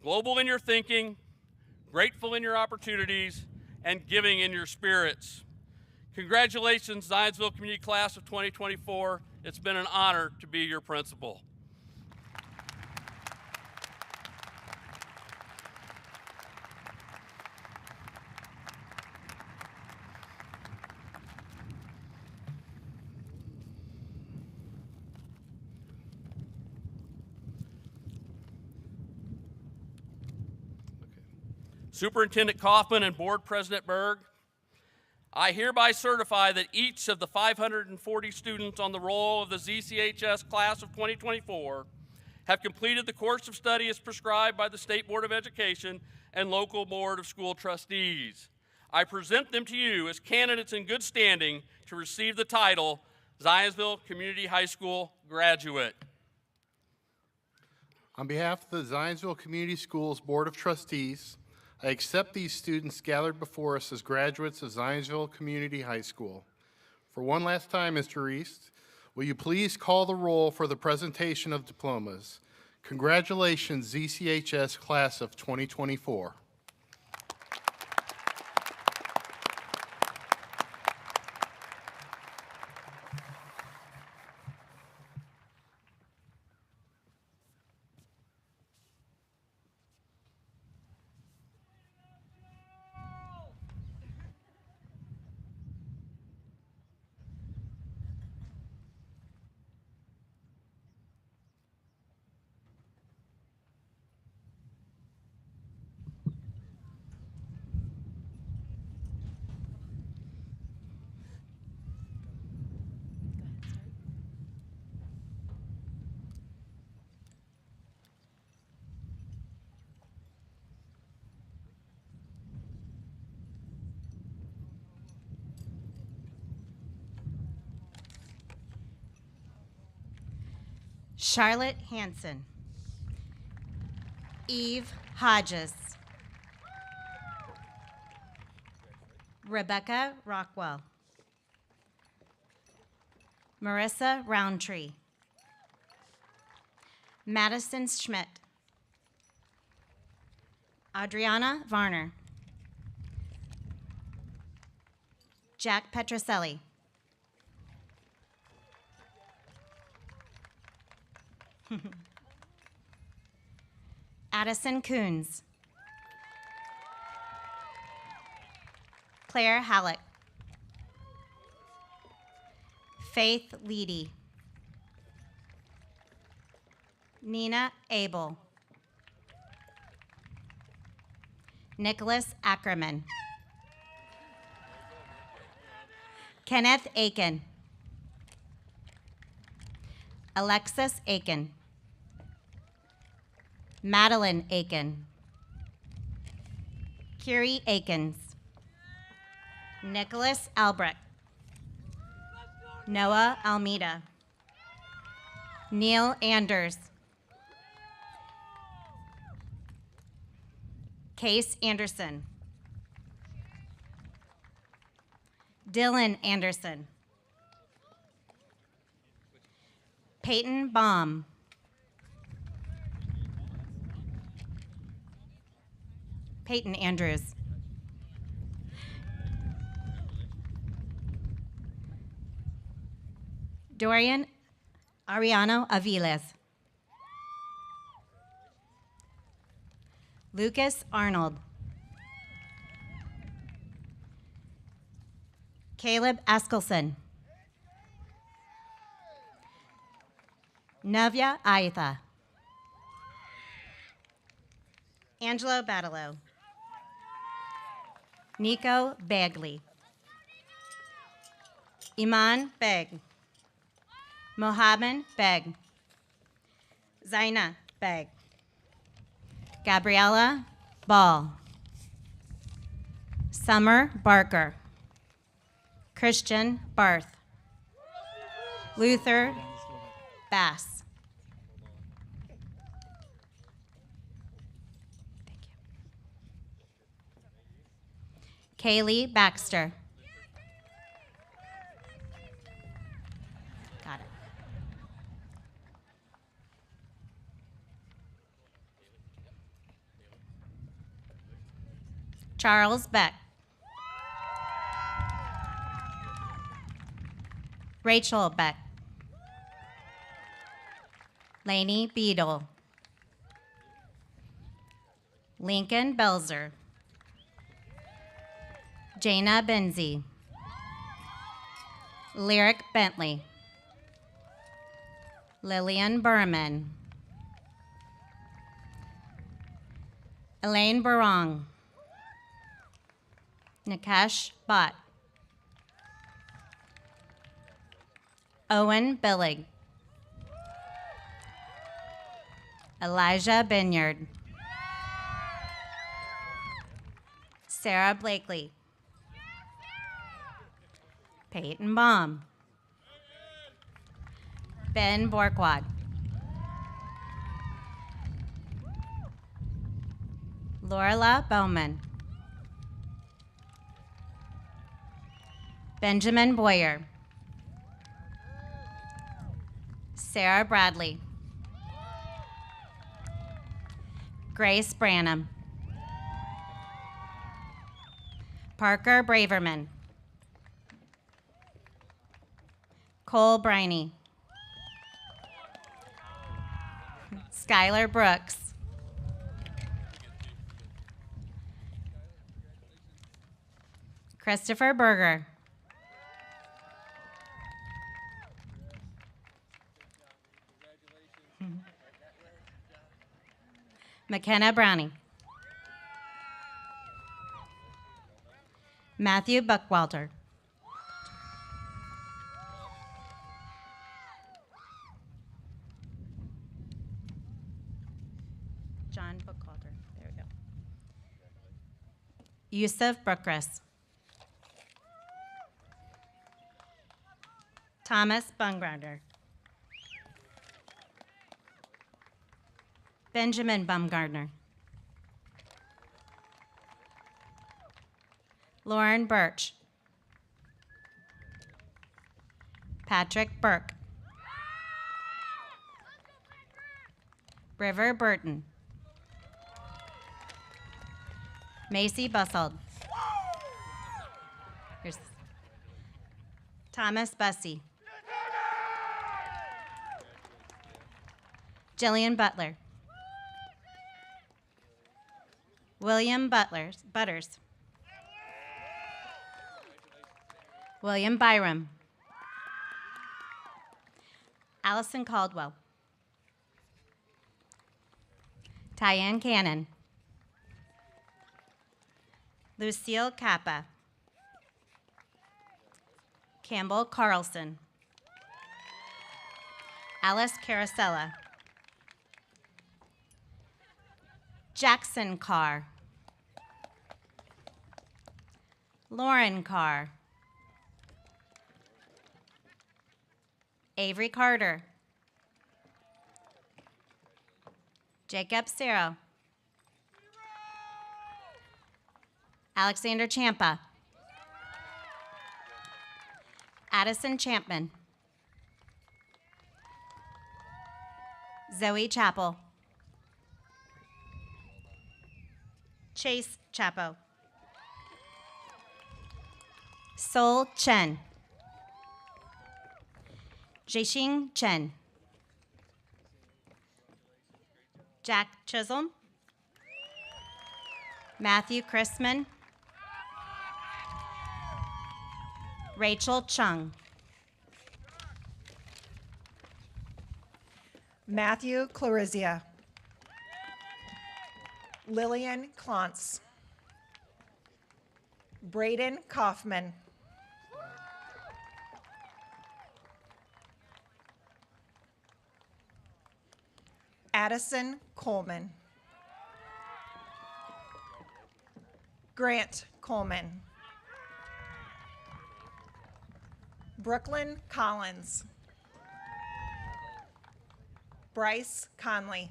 Global in your thinking, grateful in your opportunities, and giving in your spirits. Congratulations, Zionsville Community Class of 2024. It's been an honor to be your principal. Superintendent Kaufman and Board President Berg, I hereby certify that each of the 540 students on the roll of the ZCHS class of 2024 have completed the course of study as prescribed by the State Board of Education and local Board of School Trustees. I present them to you as candidates in good standing to receive the title Zionsville Community High School Graduate. On behalf of the Zionsville Community Schools Board of Trustees, I accept these students gathered before us as graduates of Zionsville Community High School. For one last time, Mr. East, will you please call the roll for the presentation of diplomas? Congratulations, ZCHS Class of 2024. Charlotte Hanson, Eve Hodges, Rebecca Rockwell, Marissa Roundtree, Madison Schmidt, Adriana Varner, Jack Petroselli, Addison Coons, Claire Halleck, Faith Leedy, Nina Abel, Nicholas Ackerman, Kenneth Aiken, Alexis Aiken, Madeline Aiken, Curie Aikens, Nicholas Albrecht, Noah Almeida, Neil Anders, Case Anderson, Dylan Anderson, Peyton Baum, Peyton Andrews, Dorian Ariano Aviles, Lucas Arnold, Caleb Askelson, Navya Aitha, Angelo Badalo, Nico Bagley, Iman Beg, Mohammed Beg, Zaina Beg, Gabriella Ball, Summer Barker, Christian Barth, Luther Bass. Kaylee Baxter. Got it. Charles Beck. Rachel Beck. Lainey Beadle. Lincoln Belzer. Jana Benzie. Lyric Bentley. Lillian Berman. Elaine Barong. Nikesh Bhatt. Owen Billig. Elijah Binyard. Sarah Blakely. Peyton Baum. Ben Borquad. Lorela Bowman. Benjamin Boyer. Sarah Bradley. Grace Branham. Parker Braverman. Cole Briney. Skylar Brooks. Christopher Berger. McKenna Browning. Matthew Buckwalter. John Buckwalter. There we go. Yusuf Brookris. Thomas Bumgardner. Benjamin Bumgardner. Lauren Birch. Patrick Burke. River Burton. Macy Bussold. Here's Thomas Bussey. Jillian Butler. William Butters. William Byram. Allison Caldwell. Tyann Cannon. Lucille Kappa. Campbell Carlson. Alice Carosella. Jackson Carr. Lauren Carr. Avery Carter. Jacob Serra. Alexander Champa. Addison Champman. Zoe Chappell. Chase Chapo. Sol Chen. Jixing Chen. Jack Chisholm. Matthew Chrisman. Rachel Chung. Matthew Clarizia. Lillian Klontz. Braden Kaufman. Addison Coleman. Grant Coleman. Brooklyn Collins. Bryce Conley.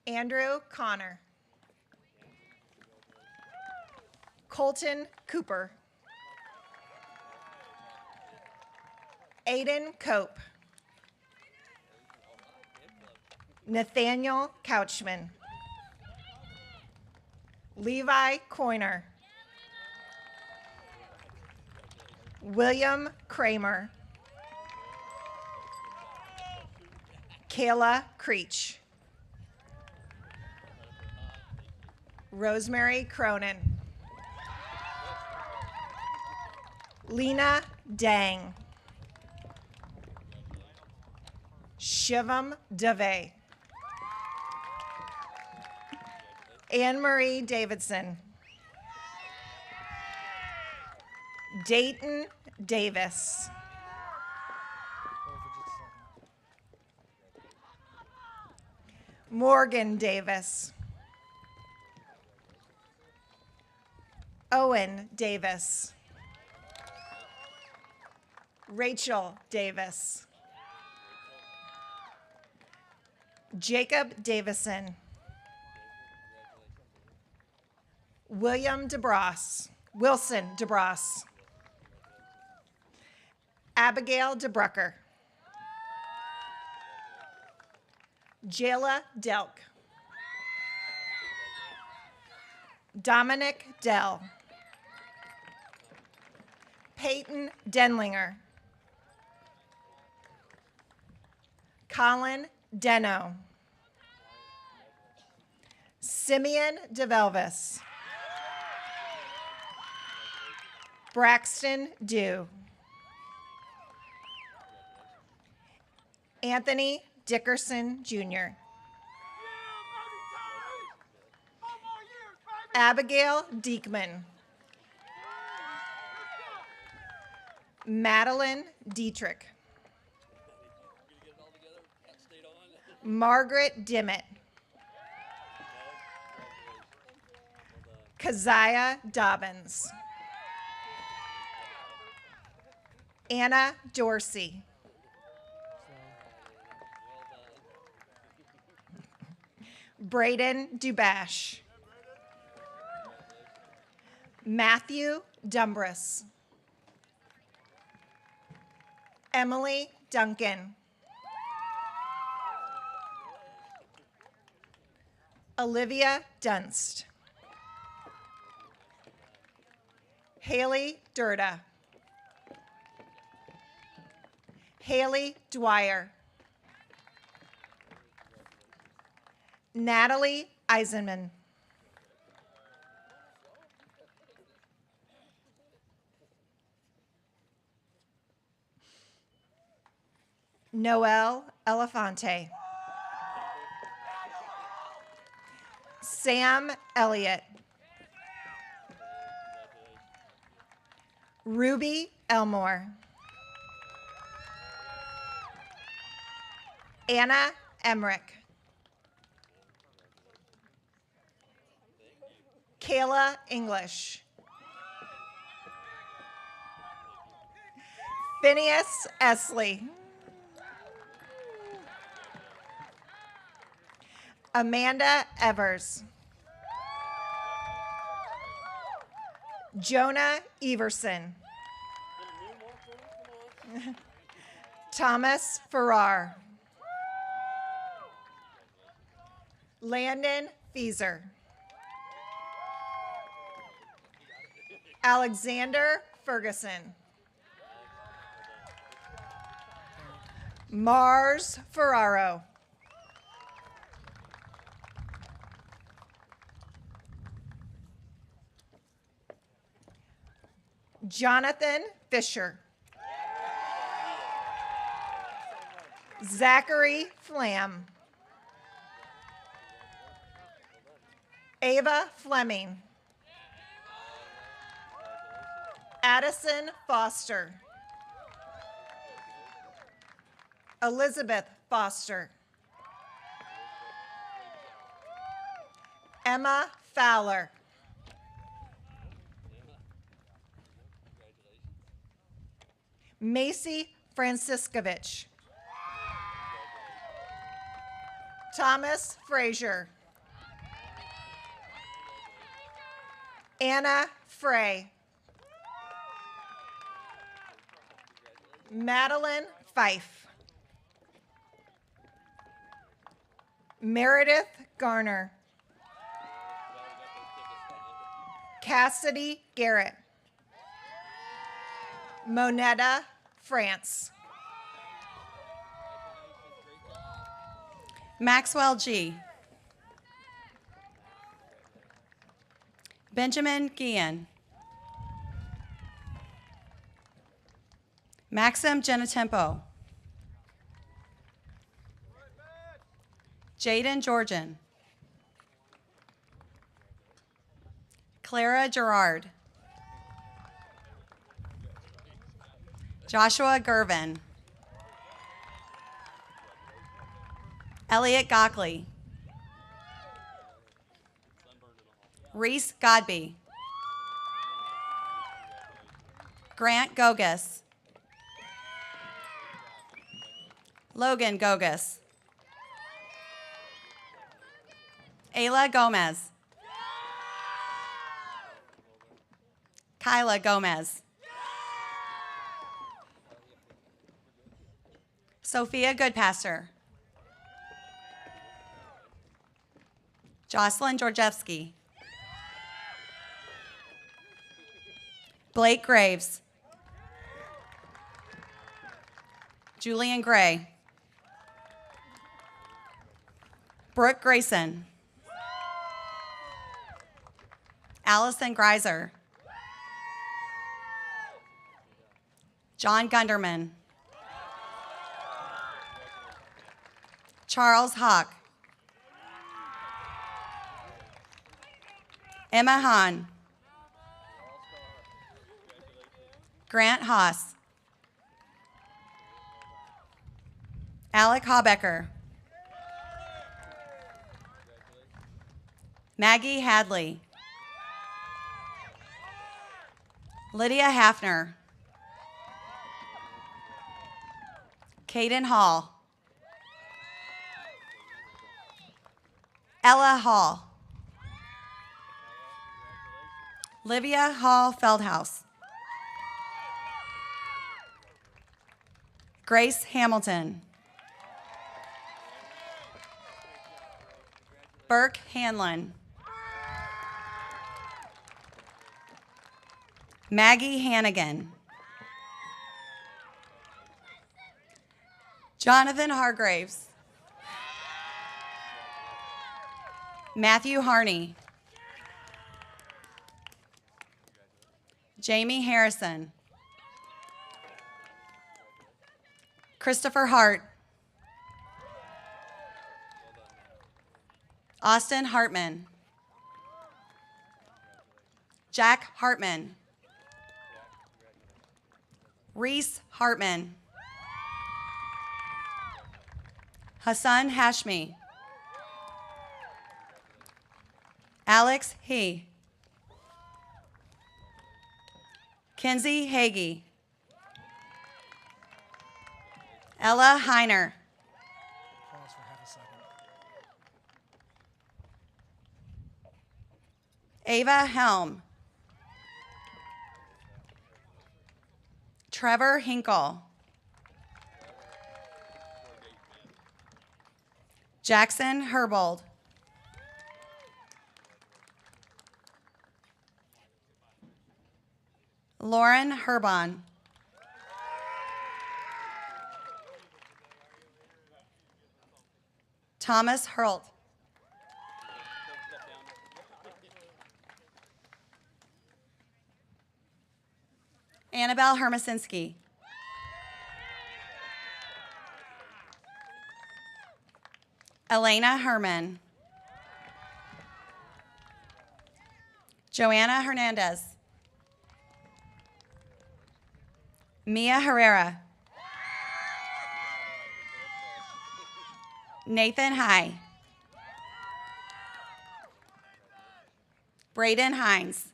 Andrew Connor. Colton Cooper. Aiden Cope. Nathaniel Couchman. Levi Coiner. William Kramer. Kayla Creech. Rosemary Cronin. Lena Dang. Shivam Dave. Anne-Marie Davidson. Dayton Davis. Morgan Davis. Owen Davis. Rachel Davis. Jacob Davison. William DeBross. Wilson DeBross. Abigail DeBrucker. Jayla Delk. Dominic Dell. Peyton Denlinger. Colin Deno. Simeon DeVelvis. Braxton Dew. Anthony Dickerson Jr. Abigail Diekman. Madeline Dietrich. Margaret Dimmitt. Keziah Dobbins. Anna Dorsey. Braden Dubash. Matthew Dumbris. Emily Duncan. Olivia Dunst. Haley Durda. Haley Dwyer. Natalie Eisenman. Noel Elefante. Sam Elliott. Ruby Elmore. Anna Emmerich. Kayla English. Phineas Esley. Amanda Evers. Jonah Everson. Thomas Farrar. Landon Feeser. Alexander Ferguson. Mars Ferraro. Jonathan Fisher. Zachary Flam. Ava Fleming. Addison Foster. Elizabeth Foster. Emma Fowler. Macy Franciscovich. Thomas Frazier. Anna Frey. Madeline Fife. Meredith Garner. Cassidy Garrett. Monetta France. Maxwell G. Benjamin Guillen. Maxim Genetempo. Jaden Georgian. Clara Gerard. Joshua Gervin. Elliot Gockley. Reese Godby. Grant Gogus. Logan Gogus. Ayla Gomez. Kyla Gomez. Sophia Goodpasser. Jocelyn Georgievsky. Blake Graves. Julian Gray. Brooke Grayson. Allison Greiser. John Gunderman. Charles Hawk. Emma Hahn. Grant Haas. Alec Habecker. Maggie Hadley. Lydia Hafner. Caden Hall. Ella Hall. Livia Hall Feldhaus. Grace Hamilton. Burke Hanlon. Maggie Hannigan. Jonathan Hargraves. Matthew Harney. Jamie Harrison. Christopher Hart. Austin Hartman. Jack Hartman. Reese Hartman. Hassan Hashmi. Alex He. Kenzie Hagee. Ella Heiner. Pause for half a second. Ava Helm. Trevor Hinkle. Jackson Herbold. Lauren Herbon. Thomas Hurlt. Annabelle Hermasinski. Elena Herman. Joanna Hernandez. Mia Herrera. Nathan High. Braden Hines.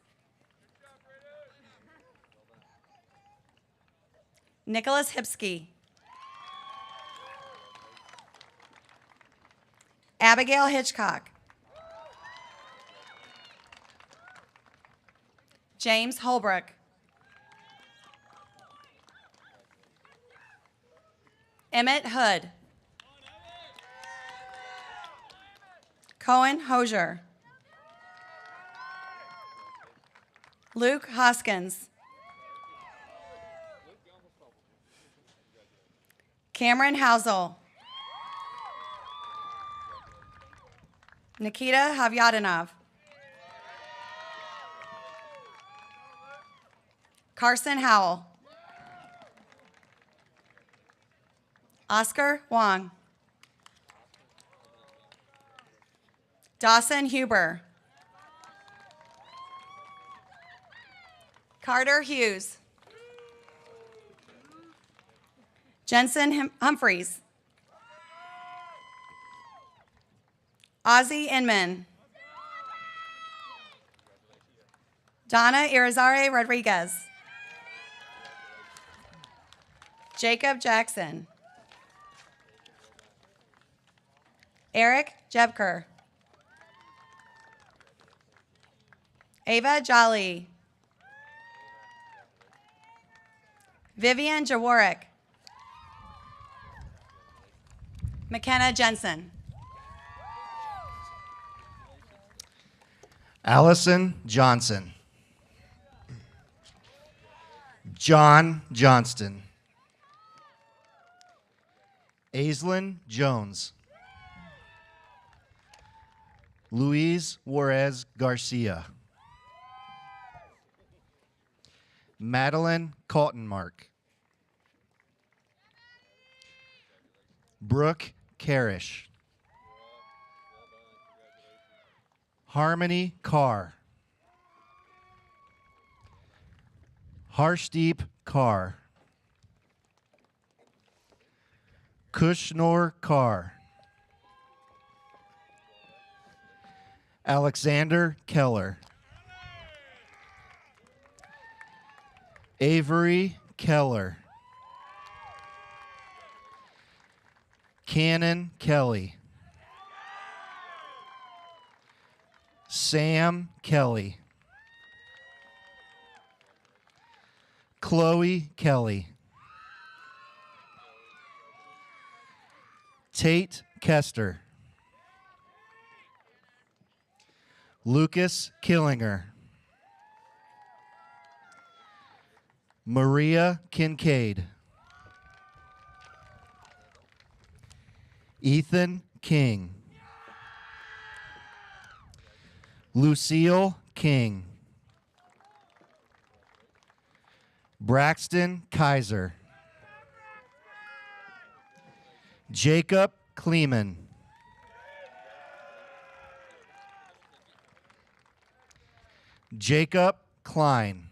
Nicholas Hipsky. Abigail Hitchcock. James Holbrook. Emmett Hood. Cohen Hosier. Luke Hoskins. Cameron Housel. Nikita Havyatinov. Carson Howell. Oscar Wong. Dawson Huber. Carter Hughes. Jensen Humphreys. Ozzy Inman. Donna Irizarry Rodriguez. Jacob Jackson. Eric Jebker. Ava Jolly. Vivian Jaworek. McKenna Jensen. Allison Johnson. John Johnston. Aislinn Jones. Luis Juarez Garcia. Madeline Cottonmark. Brooke Carish. Harmony Carr. Harshdeep Carr. Kushnor Carr. Alexander Keller. Avery Keller. Cannon Kelly. Sam Kelly. Chloe Kelly. Tate Kester. Lucas Killinger. Maria Kincaid. Ethan King. Lucille King. Braxton Kaiser. Jacob Kleeman. Jacob Klein.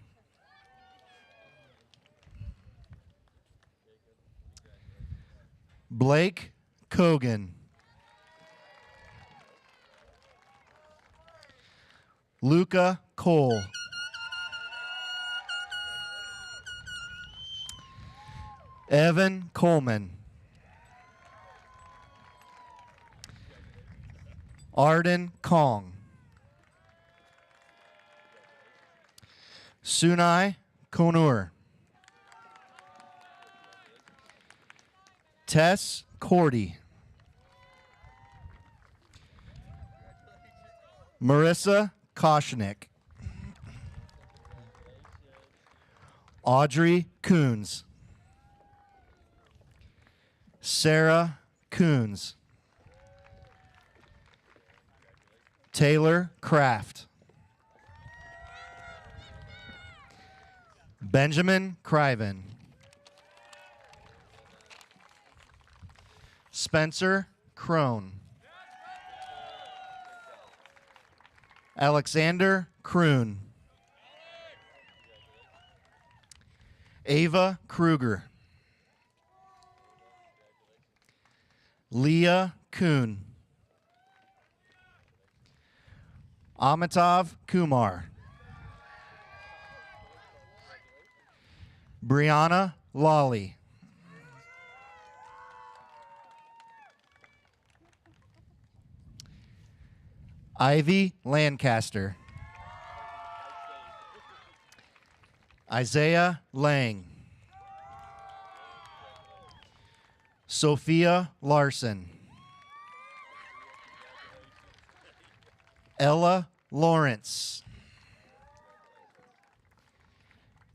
Blake Kogan. Luca Cole. Evan Coleman. Arden Kong. Sunai Konur. Tess Cordy. Marissa Koshnik. Audrey Coons. Sarah Coons. Taylor Kraft. Benjamin Criven. Spencer Crone. Alexander Kroon. Ava Kruger. Leah Kuhn. Amitav Kumar. Brianna Lawley. Ivy Lancaster. Isaiah Lang. Sophia Larson. Ella Lawrence.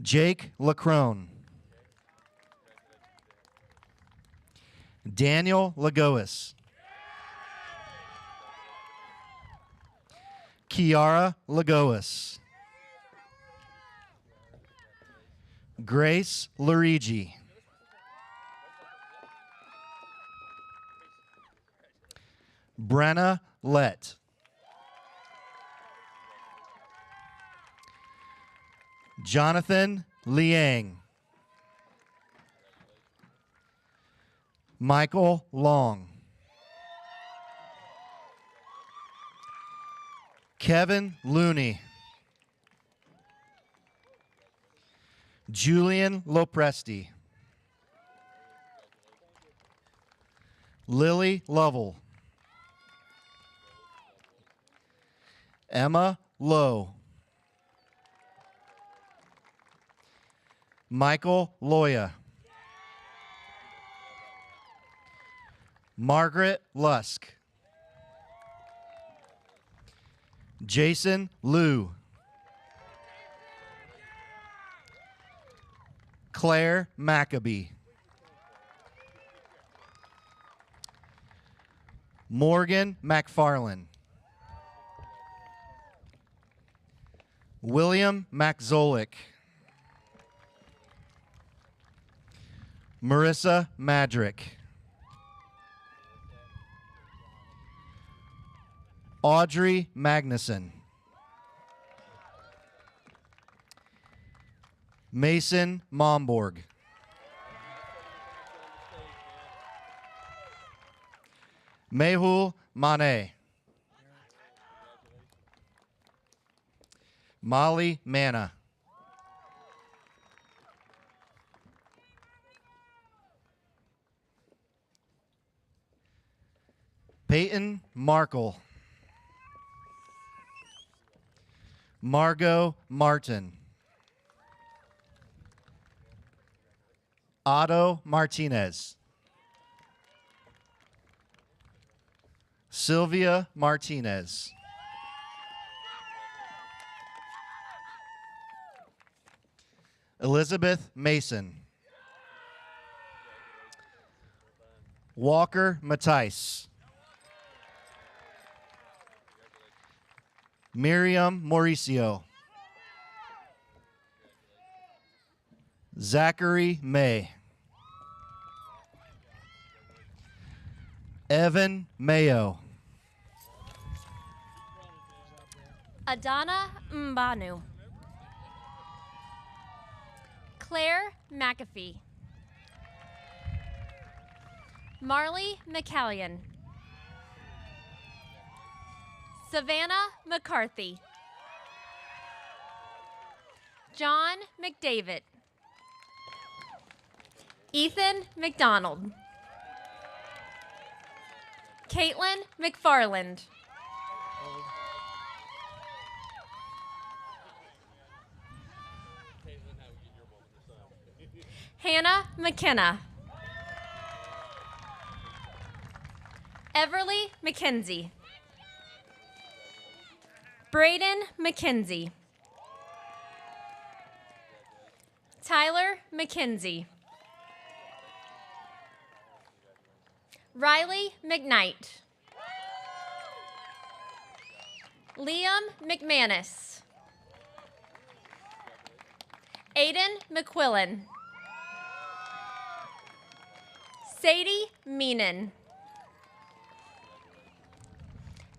Jake Lacrone. Daniel Lagoas. Kiara Lagoas. Grace Larigi. Brenna Lett. Jonathan Liang. Michael Long. Kevin Looney. Julian Lopresti. Lily Lovell. Emma Lowe. Michael Loya. Margaret Lusk. Jason Liu. Claire Maccabee. Morgan McFarland. William Maczolik. Marissa Madrick. Audrey Magnuson. Mason Momborg. Mehul Mane. Molly Manna. Peyton Markle. Margot Martin. Otto Martinez. Sylvia Martinez. Elizabeth Mason. Walker Mattice. Miriam Mauricio. Zachary May. Evan Mayo. Adana Mbanu. Claire McAfee. Marley McCallion. Savannah McCarthy. John McDavid. Ethan McDonald. Caitlin McFarland. Hannah McKenna. Everly McKenzie. Braden McKenzie. Tyler McKenzie. Riley McKnight. Liam McManus. Aiden McQuillan. Sadie Meenan.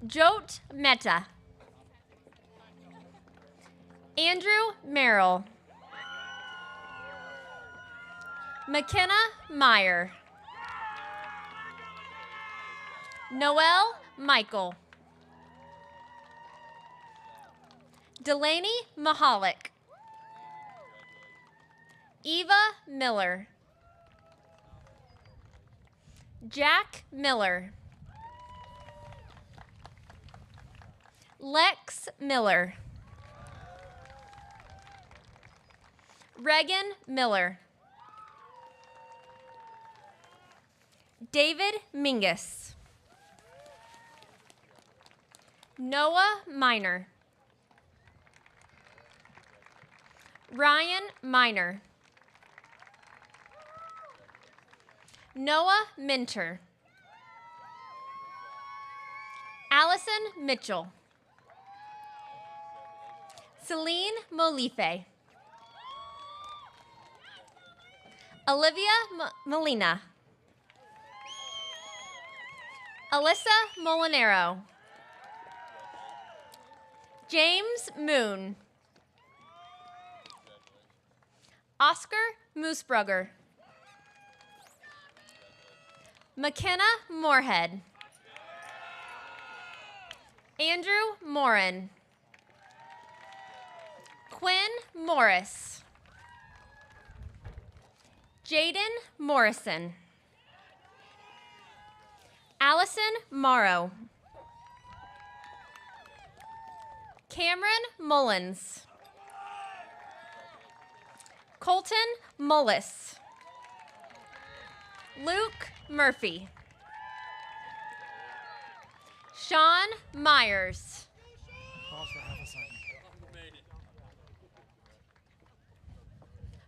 Jote Mehta. Andrew Merrill. McKenna Meyer. Noel Michael. Delaney Mahalik. Eva Miller. Jack Miller. Lex Miller. Reagan Miller. David Mingus. Noah Miner. Ryan Miner. Noah Minter. Allison Mitchell. Celine Molife. Olivia Molina. Alyssa Molinaro. James Moon. Oscar Moosebrugger. McKenna Moorhead. Andrew Morin. Quinn Morris. Jaden Morrison. Allison Morrow. Cameron Mullins. Colton Mullis. Luke Murphy. Sean Myers. Pause for half a second.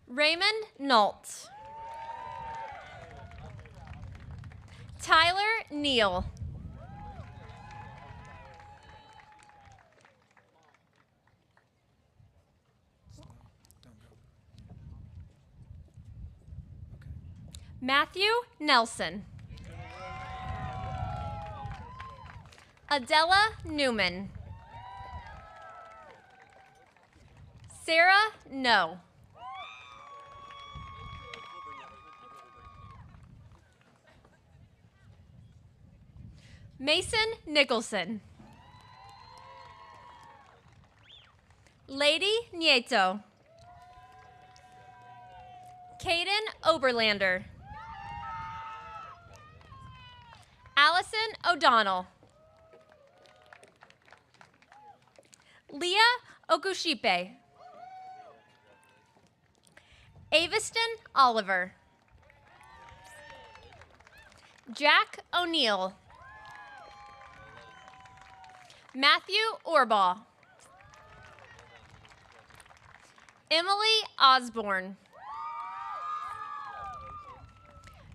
Raymond Nault. Tyler Neal. Matthew Nelson. Adela Newman. Sarah No. Mason Nicholson. Lady Nieto. Caden Oberlander. Allison O'Donnell. Leah Okushipe. Aviston Oliver. Jack O'Neill. Matthew Orbaugh. Emily Osborne.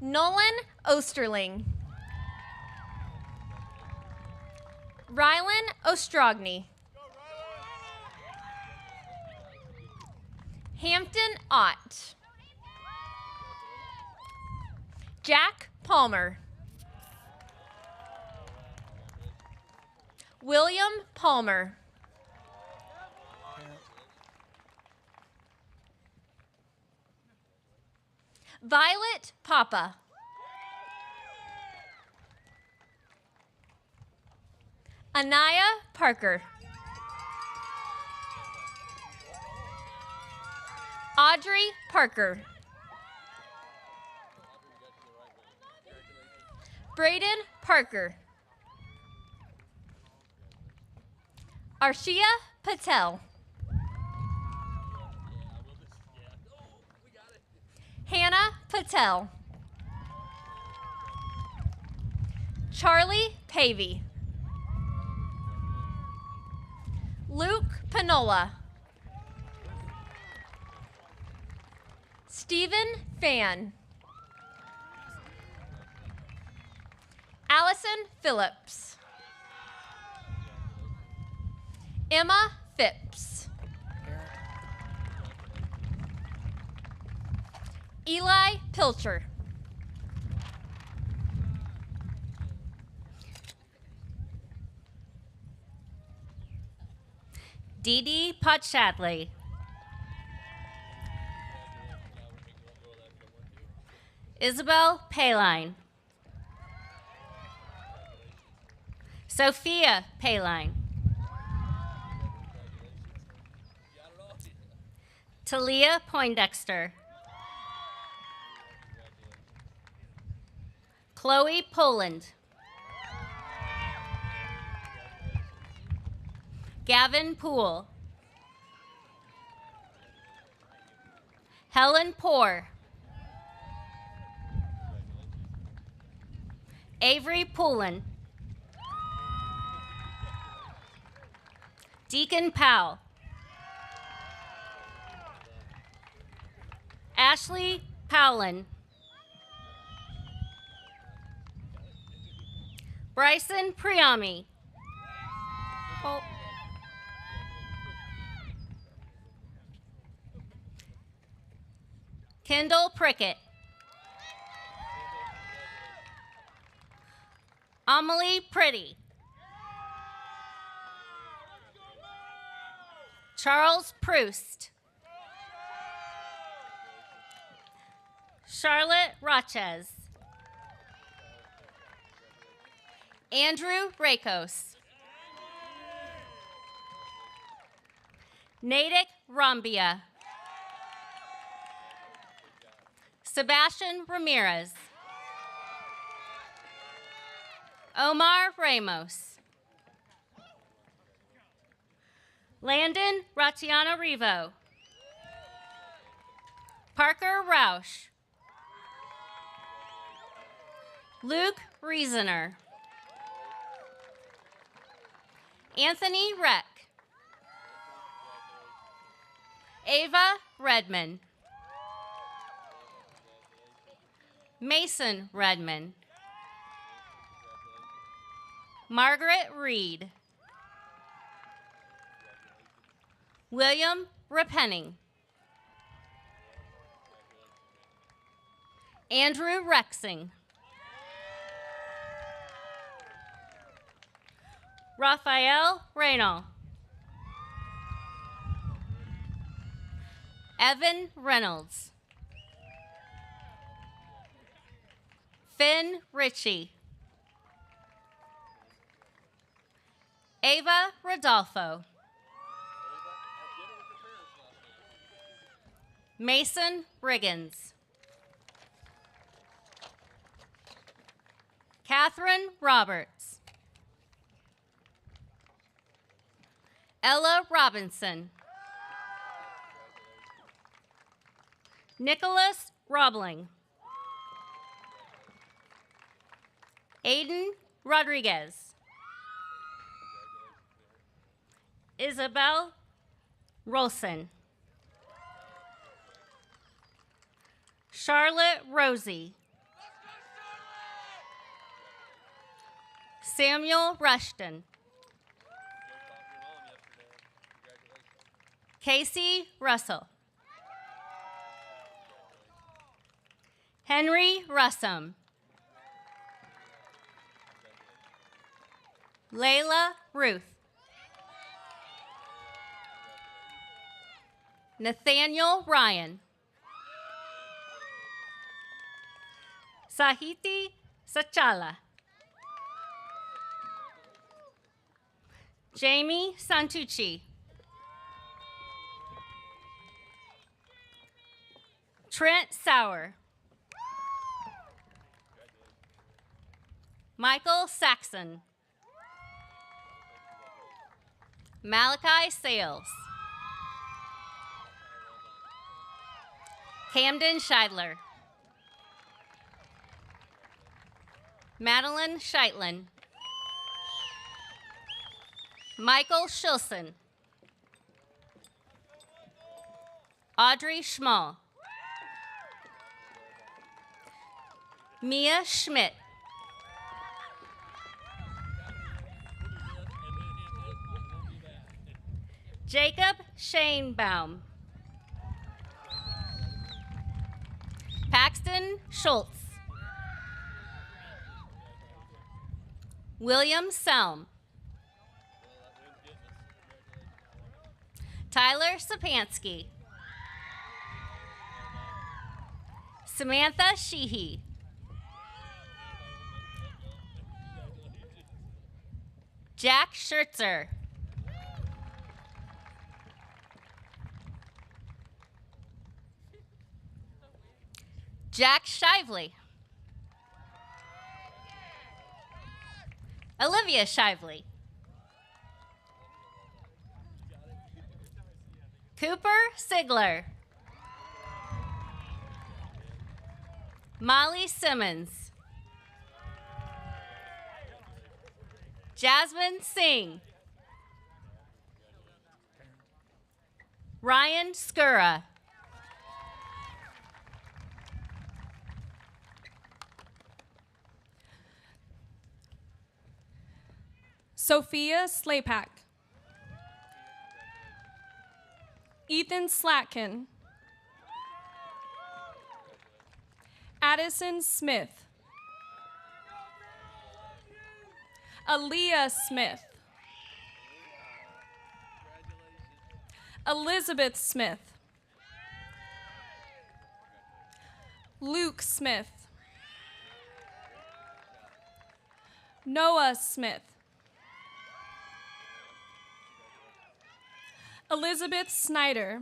Nolan Osterling. Rylan Ostrogny. Hampton Ott. Jack Palmer. William Palmer. Violet Papa. Anaya Parker. Audrey Parker. Braden Parker. Arshia Patel. Hannah Patel. Charlie Pavey. Luke Panola. Stephen Fan. Allison Phillips. Emma Phipps. Eli Pilcher. Dee Dee Potshadley. Isabel Paline. Sophia Paline. Talia Poindexter. Chloe Poland. Gavin Poole. Helen Poor. Avery Poulin. Deacon Powell. Ashley Powlin. Bryson Priami. Kendall Prickett. Amelie Pretty. Charles Proust. Charlotte Rochez. Andrew Rakos. Natick Rambia. Sebastian Ramirez. Omar Ramos. Landon Ratiana Revo. Parker Roush. Luke Reasoner. Anthony Reck. Ava Redman. Mason Redman. Margaret Reed. William Repenning. Andrew Rexing. Raphael Reynolds. Evan Reynolds. Finn Ritchie. Ava Rodolfo. Mason Riggins. Catherine Roberts. Ella Robinson. Nicholas Robling. Aiden Rodriguez. Isabel Rolson. Charlotte Rosie. Samuel Rushton. Casey Russell. Henry Russum. Layla Ruth. Nathaniel Ryan. Sahiti Sachala. Jamie Santucci. Trent Sauer. Michael Saxon. Malachi Sales. Camden Scheidler. Madeline Scheitlin. Michael Shilson. Audrey Schmall. Mia Schmidt. Jacob Shanebaum. Paxton Schultz. William Selm. Tyler Sapansky. Samantha Sheehy. Jack Schertzer. Jack Shively. Olivia Shively. Cooper Sigler. Molly Simmons. Jasmine Singh. Ryan Skura. Sophia Slapak. Ethan Slatkin. Addison Smith. Aaliyah Smith. Elizabeth Smith. Luke Smith. Noah Smith. Elizabeth Snyder.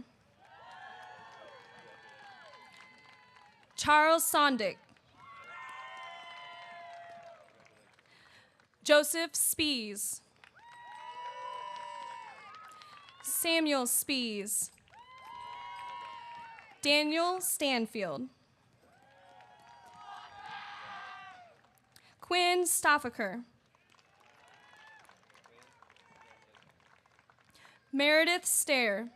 Charles Sondick. Joseph Spees. Samuel Spees. Daniel Stanfield. Quinn Stoffaker. Meredith Stair.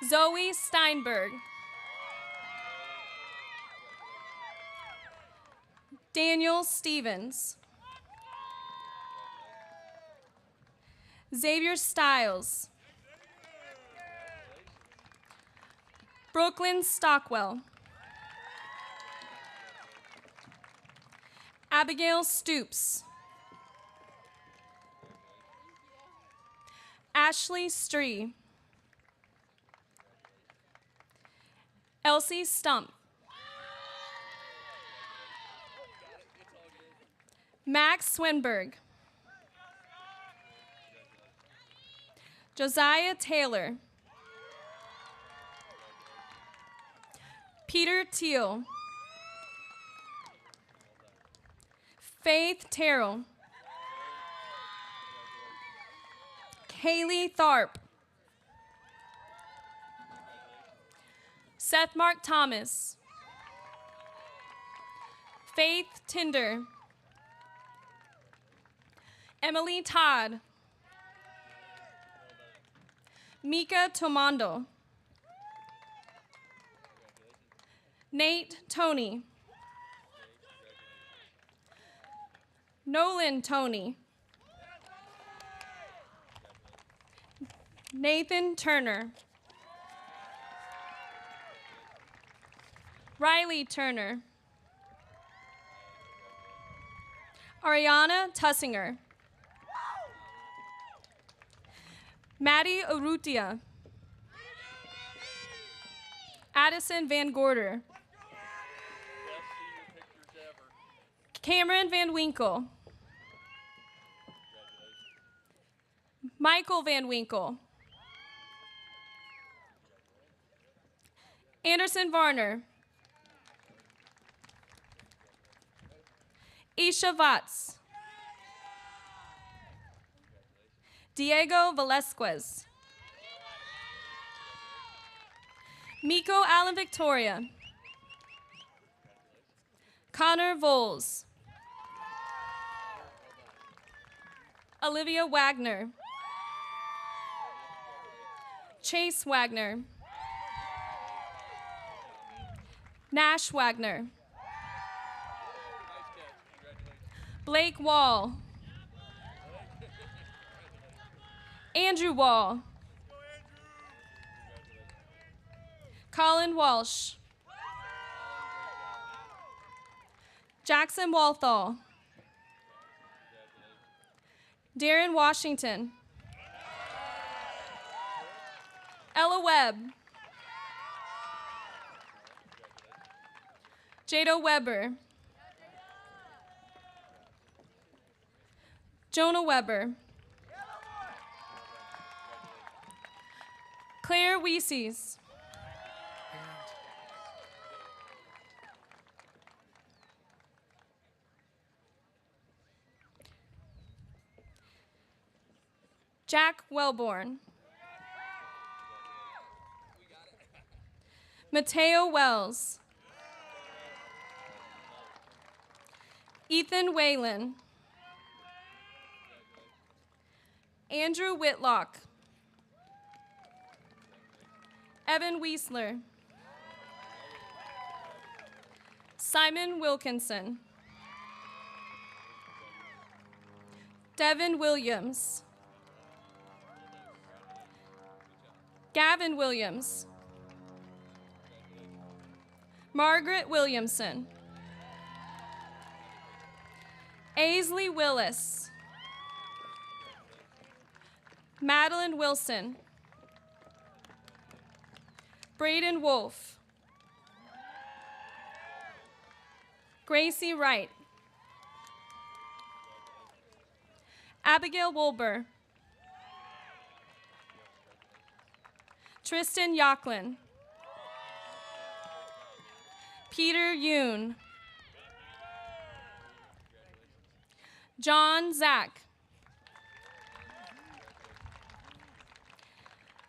Zoe Steinberg. Daniel Stevens. Xavier Stiles. Brooklyn Stockwell. Abigail Stoops. Ashley Stree. Elsie Stump. Max Swinberg. Josiah Taylor. Peter Teal. Faith Terrell. Haley Tharp. Seth Mark Thomas. Faith Tinder. Emily Todd. Mika Tomondo. Nate Tony. Nolan Tony. Nathan Turner. Riley Turner. Ariana Tussinger. Maddie Urrutia. Addison Van Gorder. Cameron Van Winkle. Michael Van Winkle. Anderson Varner. Isha Vatz. Diego Velasquez. Miko Allen Victoria. Connor Voles. Olivia Wagner. Chase Wagner. Nash Wagner. Blake Wall. Andrew Wall. Colin Walsh. Jackson Walthall. Darren Washington. Ella Webb. Jada Weber. Jonah Weber. Claire Weeses. Jack Wellborn. Mateo Wells. Ethan Whalen. Andrew Whitlock. Evan Weisler. Simon Wilkinson. Devin Williams. Gavin Williams. Margaret Williamson. Aisley Willis. Madeline Wilson. Braden Wolf. Gracie Wright. Abigail Wolber. Tristan Yocklin. Peter Yoon. John Zach.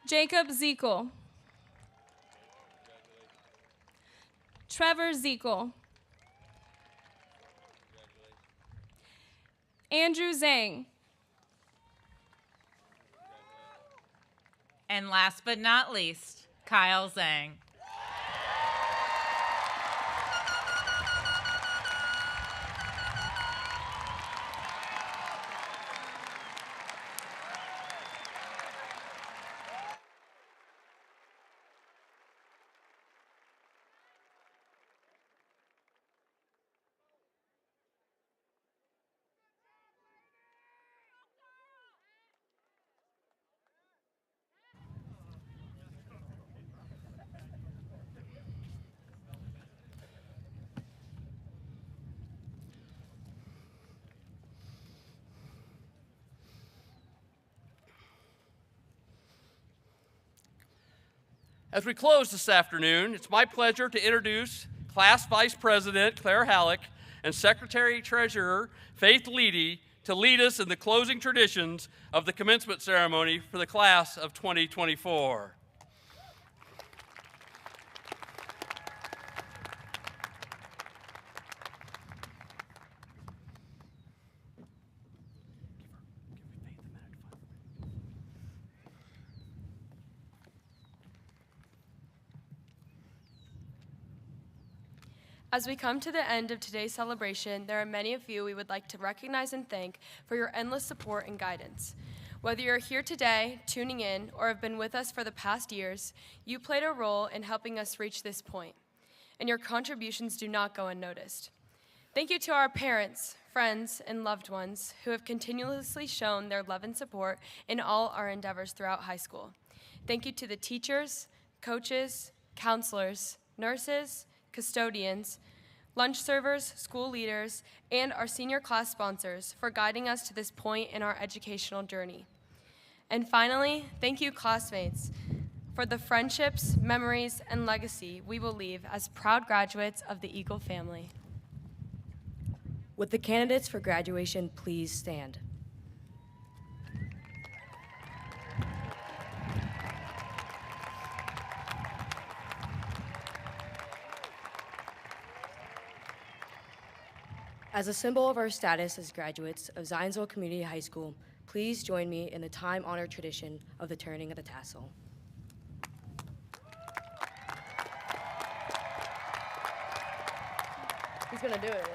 Jacob Zekel. Trevor Zekel. Andrew Zhang. And last but not least, Kyle Zhang. As we close this afternoon, it's my pleasure to introduce Class Vice President Claire Halleck and Secretary Treasurer Faith Leedy to lead us in the closing traditions of the commencement ceremony for the class of 2024. As we come to the end of today's celebration, there are many of you we would like to recognize and thank for your endless support and guidance. Whether you're here today, tuning in, or have been with us for the past years, you played a role in helping us reach this point, and your contributions do not go unnoticed. Thank you to our parents, friends, and loved ones who have continuously shown their love and support in all our endeavors throughout high school. Thank you to the teachers, coaches, counselors, nurses, custodians, lunch servers, school leaders, and our senior class sponsors for guiding us to this point in our educational journey. And finally, thank you, classmates, for the friendships, memories, and legacy we will leave as proud graduates of the Eagle family. Would the candidates for graduation please stand? As a symbol of our status as graduates of Zionsville Community High School, please join me in the time-honored tradition of the turning of the tassel. Who's gonna do it?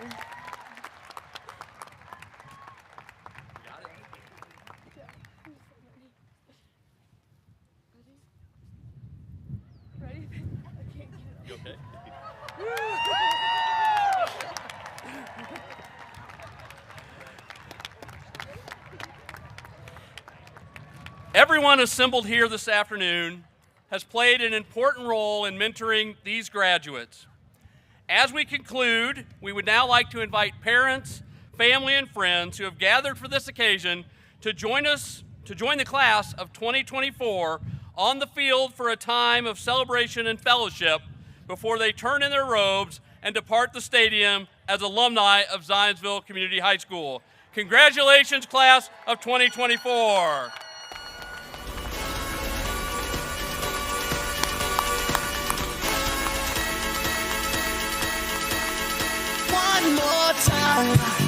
Ready? You okay? Everyone assembled here this afternoon has played an important role in mentoring these graduates. As we conclude, we would now like to invite parents, family, and friends who have gathered for this occasion to join the class of 2024 on the field for a time of celebration and fellowship before they turn in their robes and depart the stadium as alumni of Zionsville Community High School. Congratulations, class of 2024. One more time.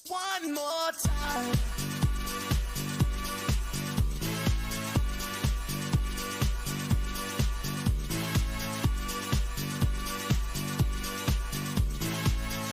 One more time.